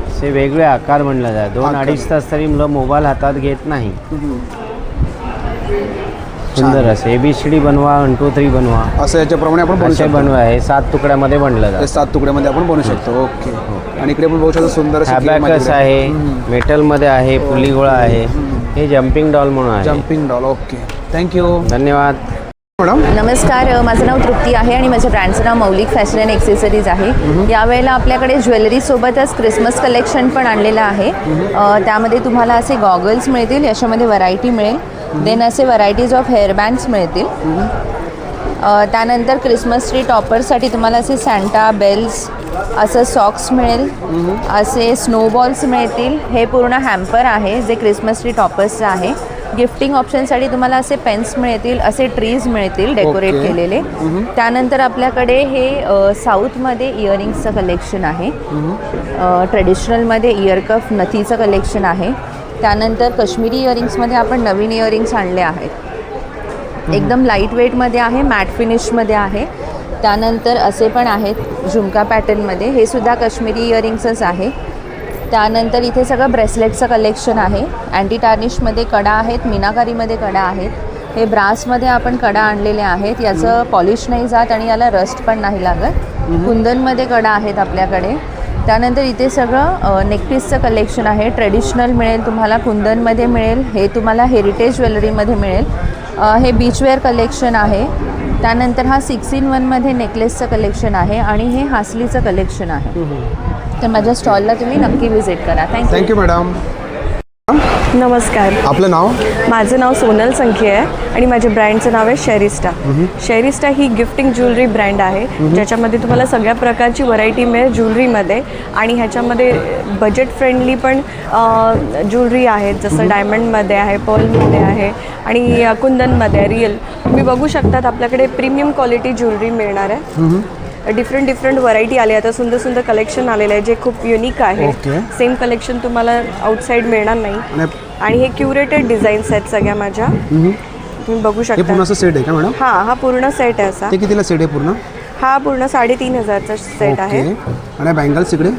असे वेगळे आकार म्हणलं जात. 2-2.5 तास तरी मुलं मोबाईल हातात घेत नाही. सुंदर असं ABCD बनवा, 1 2 3 बनवा, असं याच्याप्रमाणे आपण बनवा. हे 7 तुकड्यामध्ये बनलं जातं. 7 तुकड्यामध्ये आपण बनवू शकतो. ओके. आणि इकडे पण बघू शकतो सुंदर हॅबॅकस आहे, मेटलमध्ये आहे, पुलीगोळा आहे. हे जम्पिंग डॉल म्हणून आहे. Jumping doll. ओके. थँक्यू. धन्यवाद. मॅडम नमस्कार, माझं नाव तृप्ती आहे आणि माझ्या ब्रँडचं नाव मौलिक फॅशन अँड एक्सेसरीज आहे. यावेळेला आपल्याकडे ज्वेलरीसोबतच क्रिसमस कलेक्शन पण आणलेलं आहे. त्यामध्ये तुम्हाला असे गॉगल्स मिळतील, याच्यामध्ये व्हरायटी मिळेल. देन असे व्हरायटीज ऑफ हेअरबँड्स मिळतील. त्यानंतर क्रिसमस ट्री टॉपरसाठी तुम्हाला असे सॅन्टा बेल्स, असं सॉक्स मिळेल, असे स्नोबॉल्स मिळतील. हे पूर्ण हॅम्पर आहे जे क्रिसमस ट्री टॉपर्सचं आहे. गिफ्टिंग ऑप्शनसाठी तुम्हाला असे पेन्स मिळतील, असे ट्रीज मिळतील डेकोरेट केलेले. त्यानंतर आपल्याकडे हे साऊथमध्ये इयरिंग्सचं कलेक्शन आहे. ट्रेडिशनलमध्ये इयर कफ नथीचं कलेक्शन आहे. त्यानंतर काश्मीरी इयरिंग्समध्ये आपण नवीन इयरिंग्स आणले आहेत. एकदम लाईट वेटमध्ये आहे, मॅट फिनिशमध्ये आहे. त्यानंतर असे पण आहेत झुमका पॅटर्नमध्ये, हे सुद्धा काश्मीरी इयरिंग्सच आहे. त्यानंतर इथे सगळं ब्रेसलेटचं कलेक्शन आहे. अँटी टार्निशमध्ये कडा आहेत, मीनाकारीमध्ये कडा आहेत. हे ब्रासमध्ये आपण कडा आणलेले आहेत. याचं पॉलिश नाही जात आणि याला रस्ट पण नाही लागत. कुंदनमध्ये कडा आहेत आपल्याकडे. त्यानंतर इथे सगळं नेकपीसचं कलेक्शन आहे. ट्रेडिशनल मिळेल तुम्हाला, कुंदनमध्ये मिळेल, हे तुम्हाला हेरिटेज ज्वेलरीमध्ये मिळेल. हे बीचवेअर कलेक्शन आहे. त्यानंतर हा 6-in-1 मध्ये नेकलेसचं कलेक्शन आहे आणि हे हासलीचं कलेक्शन आहे. तर माझ्या स्टॉलला तुम्ही नक्की व्हिजिट करा. Thank you madam. नमस्कार. आपलं नाव? माझं नाव सोनल संखे आहे आणि माझ्या ब्रँडचं नाव आहे शेरिस्टा. शेरिस्टा ही गिफ्टिंग ज्वेलरी ब्रँड आहे, ज्याच्यामध्ये तुम्हाला सगळ्या प्रकारची व्हरायटी मिळेल ज्वेलरीमध्ये. आणि ह्याच्यामध्ये बजेट फ्रेंडली पण ज्वेलरी आहेत, जसं डायमंडमध्ये आहे, पर्लमध्ये आहे आणि कुंदनमध्ये आहे. रिअल तुम्ही बघू शकतात आपल्याकडे प्रीमियम क्वालिटी ज्वेलरी मिळणार आहे. डिफरंट व्हरायटी आली. आता सुंदर सुंदर कलेक्शन आलेलं आहे जे खूप युनिक आहे. सेम कलेक्शन तुम्हाला आउटसाईड मिळणार नाही. आणि हे क्युरेटेड डिझाईन्स आहेत सगळ्या माझ्या. तुम्ही बघू शकता. हे पूर्ण सेट आहे का मॅडम? हा पूर्ण सेट आहे असा. ते कितीला सेट आहे पूर्ण? हा पूर्ण 3,500चा सेट आहे. आणि बँगल्स इकडे?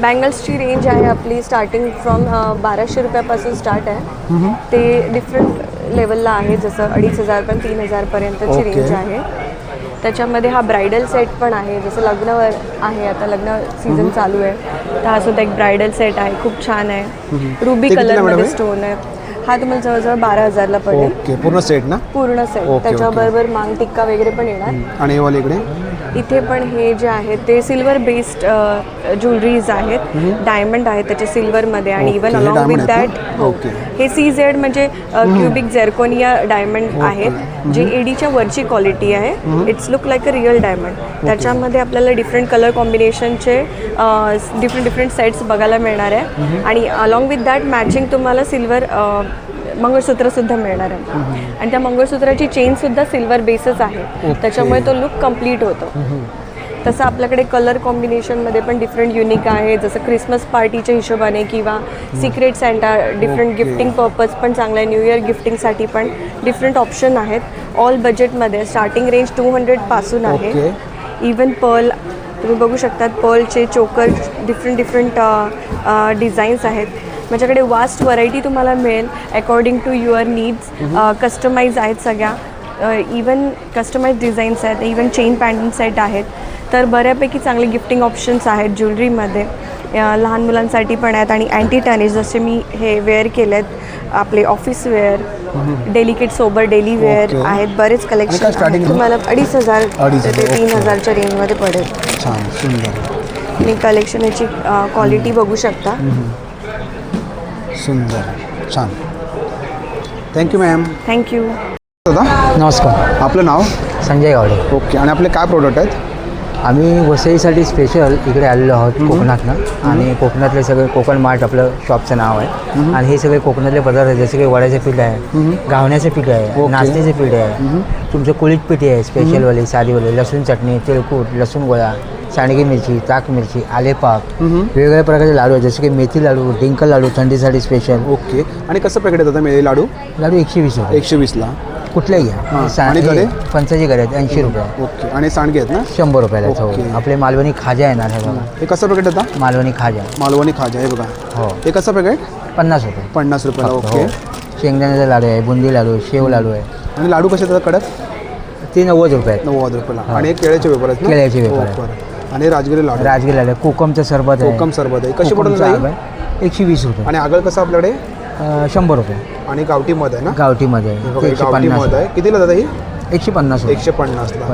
बँगल्सची रेंज आहे आपली स्टार्टिंग फ्रॉम 1,200 रुपयापासून स्टार्ट आहे. ते डिफरंट लेवलला आहे, जसं 2,500 पण 3,000 पर्यंतची रेंज आहे. त्याच्यामध्ये हा ब्रायडल सेट पण आहे, जसं लग्नावर आहे, आता लग्न सीझन चालू आहे तर हा सुद्धा एक ब्रायडल सेट आहे. खूप छान आहे. रुबी कलरमध्ये स्टोन आहे. हा तुम्हाला जवळजवळ 12,000ला पडेल. पूर्ण सेट ना? पूर्ण सेट. त्याच्याबरोबर मांग टिक्का वगैरे पण येणार. आणि वाले इकडे? इथे पण हे जे आहेत ते सिल्वर बेस्ड ज्वेलरीज आहेत. डायमंड आहेत त्याच्या सिल्वरमध्ये आणि इवन अलॉंग विथ दॅट हे CZ म्हणजे क्युबिक झेरकोनिया डायमंड आहेत, जे एडीच्या वरची क्वालिटी आहे. It's look like a real diamond. त्याच्यामध्ये आपल्याला डिफरंट कलर कॉम्बिनेशनचे डिफरंट सेट्स बघायला मिळणार आहे. आणि अलॉंग विथ दॅट मॅचिंग तुम्हाला सिल्वर मंगळसूत्रसुद्धा मिळणार आहे. आणि त्या मंगळसूत्राची चेनसुद्धा सिल्वर बेसच आहे, त्याच्यामुळे तो लुक कम्प्लीट होतो. तसं आपल्याकडे कलर कॉम्बिनेशनमध्ये पण डिफरंट युनिक आहे, जसं क्रिसमस पार्टीच्या हिशोबाने किंवा secret Santa different gifting purpose पण चांगलं आहे. न्यू इयर गिफ्टिंगसाठी पण डिफरंट ऑप्शन आहेत. ऑल बजेटमध्ये स्टार्टिंग रेंज 200 पासून आहे. इवन पर्ल तुम्ही बघू शकतात, पर्लचे चोकर डिफरंट डिझाईन्स आहेत. माझ्याकडे वास्ट व्हरायटी तुम्हाला मिळेल according to your needs. Customise आहेत सगळ्या, इवन कस्टमाइज डिझाईन्स आहेत, इवन चेन पॅन्डन सेट आहेत. तर बऱ्यापैकी चांगले गिफ्टिंग ऑप्शन्स आहेत ज्वेलरीमध्ये. लहान मुलांसाठी पण आहेत आणि अँटी टॅनिश जसे मी हे वेअर केले आहेत, आपले office wear, delicate sober daily wear आहेत. बरेच कलेक्शन तुम्हाला 2,500 ते 3,000च्या रेंजमध्ये पडेल. छान सुंदर. आणि कलेक्शन याची क्वालिटी बघू शकता. सुंदर छान. Thank you ma'am. थँक्यू. दादा नमस्कार. आपलं नाव? संजय गावडे. ओके. आणि आपले काय प्रोडक्ट आहेत? आम्ही वसईसाठी स्पेशल इकडे आलेलो आहोत कोकणातनं. आणि कोकणातले सगळे कोकण मार्ट आपलं शॉपचं नाव आहे. आणि हे सगळे कोकणातले पदार्थ आहेत, जसे काही वड्याचे पीठ आहे, घावण्याचे पीठ आहे, नाचणीचे पीठ आहे, तुमचं कुळीत पीठ आहे स्पेशलवाले, साधीवाले, लसूण चटणी, तिळकूट, लसूण गोळा, सांडगी मिरची, ताक मिरची, आलेपाक, वेगवेगळ्या प्रकारचे लाडू आहेत, जसे की मेथी लाडू, डिंक लाडू थंडीसाठी स्पेशल. ओके. आणि कसं पॅकेट येतात मेथी लाडू? लाडू 120 रुपये. 120ला कुठल्याही घ्या. फणसाची गरे आहेत 80 रुपये. ओके. आणि सांडगे आहेत ना? 100 रुपयाला. आपले मालवणी खाजा येणार आहे बघा. हे कसं पॅकेट येतात? मालवणी खाजा. मालवणी खाजा आहे बघा. हो. हे कसं पॅकेट? 50 रुपये. 50 रुपयाला. ओके. शेंगदाण्याचा लाडू आहे, बुंदी लाडू, शेव लाडू आहे. आणि लाडू कसे येतात कडक? ते 90 रुपये आहेत. 90 रुपयाला. आणि केळ्याचे वेपर आहेत? केळ्याचे वेपर. आणि राजगिरी लाडू? राजगिरी लाडू. कोकमचं सरबत आहे. कोकम सरबत आहे. कशी पडून जाईल? 120 रुपये. आणि आगळ कसं आपल्याकडे? 100 रुपये. आणि गावठी मध आहे ना? गावठी मध आहे. गावठी मध आहे. कितीला जातं ही? 150. 150ला.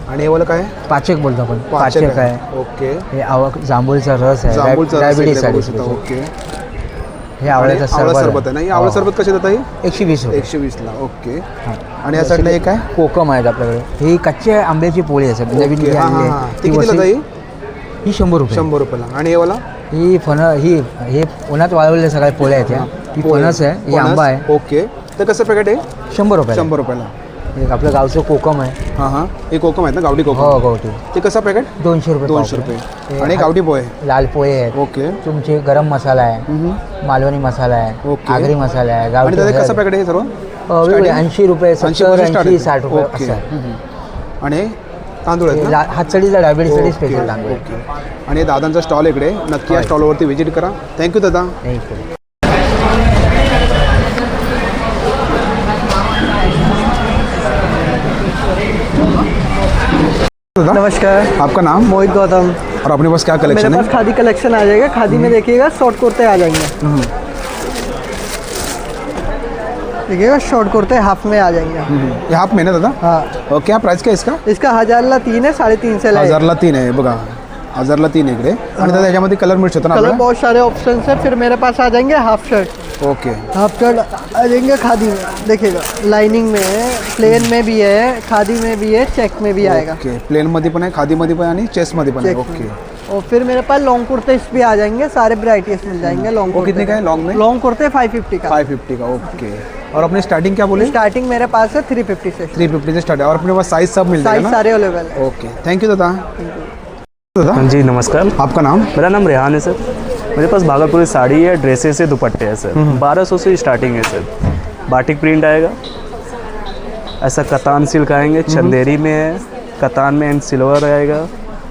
आणि हे वाला काय? पाचक बोलतो आपण. पाचक आहे. ओके. हे जांभूळचा रस आहे, डायबिटीजसाठी. ओके. हे आवळ्याचं सरबत आहे ना? हे आवळा सरबत कशी जातं? 120 रुपये. 120ला. ओके. आणि या साईडला एक आहे कोकम आहेत आपल्याकडे. ही कच्च्या आंब्याची पोळी असतात नवीन. कितीला जाईल? ही 100 रुपये. 100 रुपयाला. आणि हे वाला? ही हे उन्हात वाळवलेल्या सगळ्या पोळ्या आहेत. ही फणस आहे, ही आंबा आहे. ओके. तर कसं पॅकेट आहे? 100 रुपये. 100 रुपयाला. एक आपलं गावचं कोकम आहे. हां हे कोकम आहेत ना, गावठी कोकम? हो गावठी. ते कसं पॅकेट? 200 रुपये. 200 रुपये. आणि गावठी पोहे? लाल पोहे आहेत. ओके. तुमचे गरम मसाला आहे, मालवणी मसाला आहे, आगरी मसाला आहे, आणि त्याचं कसं पॅकेट आहे सर्व? 80 रुपये, 70, 80, 60 रुपये ओके. असं आहे. आणि तांदूळ आहेत ना? हातचडीचा डायबिटीजसाठी स्पेशल तांदूळ. ओके. आणि दादांचा स्टॉल इकडे, नक्की या स्टॉलवरती व्हिजिट करा. थँक्यू दादा. थँक्यू. नमस्कार, आपका नाम? मोहित गौतम. और अपने पास क्या कलेक्शन मेरे है? पास खादी कलेक्शन आ जाएगा. खादी में देखिएगा शॉर्ट कुर्ते आ जाएंगे. देखिएगा शॉर्ट कुर्ते हाफ में आ जाएंगे. ये हाफ में ना दादा? हाँ. और क्या प्राइस क्या इसका? इसका 1000ला 3 आहे, 350 ला 1000ला 3 आहे बघा. 1000ला 3 इकडे. आणि दादा याच्यामध्ये कलर मिळू शकतो ना कलर आपल्याला? बहुत सारे ऑप्शन है. फिर मेरे पास आ जाएंगे half shirt. Okay. Half shirt आ जाएंगे खादी में. देखिएगा लाइनिंग में है, प्लेन में भी है, खादी में भी है, चेक में भी आएगा. ओके. प्लेन मध्ये पण आहे, खादी मध्ये पण आणि चेस्ट मध्ये पण आहे. ओके. और फिर मेरे पास लॉन्ग कुर्ते भी आ जाएंगे. सारे वैराइटीज मिल जाएंगे. लॉन्ग वो कितने का है लॉन्ग में? लॉन्ग कुर्ते 550 का. 550 का. ओके. और अपने स्टार्टिंग क्या बोले? स्टार्टिंग मेरे पास है 350 से. 350 से स्टार्ट है. और अपने पास साइज सब मिल जाएगा साइज ना? सारे अवेलेबल है. ओके. थैंक यू दादा. दादा जी नमस्कार. आपका नाम? मेरा नाम रेहान है सर. मेरे पास भागलपुरी साड़ी है, ड्रेसेस है, दुपट्टे हैं सर. 1200 से स्टार्टिंग है सर. बाटिक प्रिंट आएगा, ऐसा कतान सिल्क आएंगे, चंदेरी में है, कतान में एंड सिल्वर आएगा,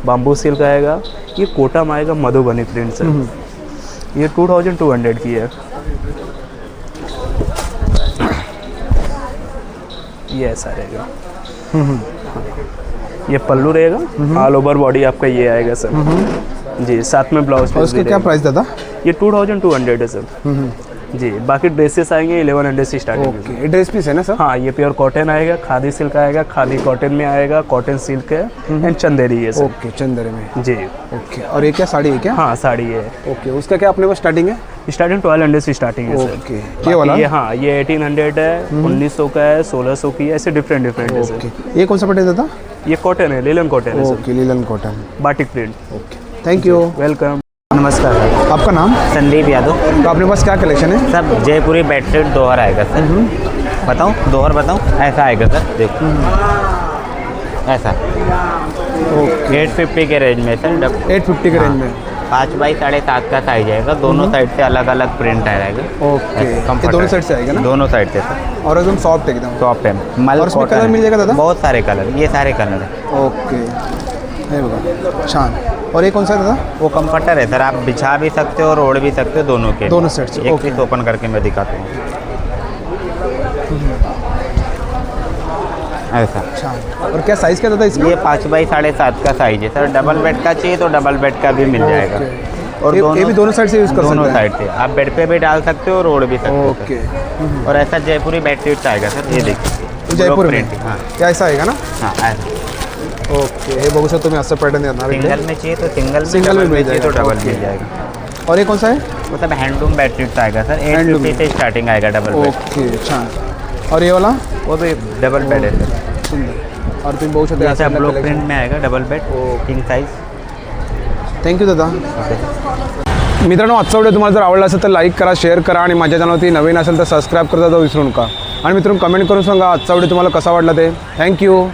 बाम्बू सिल्क आएगा, ये कोटम आएगा, मधुबनी प्रिंट सर. ये 2200 की है. ये ऐसा रहेगा. ये पल्लू रहेगा, ऑल ओवर बॉडी आपका ये आएगा सर. जी, साथ में ब्लाउज. और उसका क्या प्राइस दादा? ये 2200 है सर. जी, बाकी ड्रेसेस आएंगे 1100 से स्टार्टिंग. ओके. ड्रेस पीस है ना सर? हाँ, ये प्योर कॉटन आएगा, खादी सिल्क आएगा, खादी कॉटन में आएगा, कॉटन सिल्क है एंड चंदेरी है सर. ओके. चंदेरी में. जी. ओके. और ये क्या साड़ी है क्या? हाँ साड़ी है. ओके. उसका क्या अपने पास स्टार्टिंग है? स्टार्टिंग 1200 से स्टार्टिंग है सर. ओके. ये वाला? ये हाँ, ये 1800 है, 1900 का है, 1600 की है, ऐसे डिफरेंट है सर. ओके. ये कौन सा पटे दादा? ये कॉटन है, लिलन कॉटन है sir. Okay. Linen cotton. Batik print. Okay. Thank you. Welcome. नमस्कार. आपका नाम? संदीप यादव. तो अपने पास क्या कलेक्शन है? सर जयपुरी बेडशीट दोहर आएगा सर. बताऊँ दोहर बताऊँ? ऐसा आएगा सर. देखो ऐसा. ओके. 850 के रेंज में सर. 850 के रेंज में. 5 बाई 7.5 का साइज आएगा. दोनों साइड से अलग अलग प्रिंट आएगा. ओके. ये दोनों साइड से आएगा ना? दोनों साइड से सर. और एकदम सॉफ्ट एकदम. सॉफ्ट है. और उसमें कलर मिल जाएगा दादा? बहुत सारे कलर, ये सारे कलर है. ओके. हे बघा छान. और ये कौन सा है दादा? वो कम्फर्टर है सर. आप बिछा भी सकते हो और ओढ़ भी सकते हो दोनों के. दोनों साइड से. एक पीस ओपन करके मैं दिखाता हूँ. ऐसा. छान. और क्या साइज़ क्या दादा इसका? ये 5 बाई 7.5 का साइज है सर. डबल बेड का चाहिए तो डबल बेड का भी मिल जाएगा. और ये भी दोनों साइड से यूज़ कर सकते हैं? दोनों साइड से. आप बेड पे भी डाल सकते हो और ओढ़ भी सकते हो. ओके. और ऐसा जयपुरी बेडशीट आएगा सर. ये देखिए जयपुर में. हाँ क्या ऐसा आएगा ना? हाँ ऐसा. ओके. हे बघू शकतो तुम्ही असं पॅटर्न येणार आहे. सिंगल में चाहिए तो सिंगल में, सिंगल में डबल मिल चाहिए तो जाएगा. डबल मिल जाएगा. और ये कौन सा है? वो सब हैंडलूम बेडशीट आएगा सर. 850 से स्टार्टिंग आएगा डबल बेड. ओके. छान. और ये वाला? वो भी डबल बेड है सर. सुंदर. और तुम्ही बघू शकता ऐसा ब्लॉक प्रिंट में आएगा double bed. King size. Thank you दादा. मित्रांनो, आजचा व्हिडिओ तुम्हाला जर आवडला असेल तर लाईक करा, शेअर करा आणि माझ्या चॅनलवरती नवीन असेल तर सबस्क्राईब करता विसरू नका. आणि मित्रांनो कमेंट करून सांगा आजचा व्हिडिओ तुम्हाला कसा वाटला ते. थँक्यू.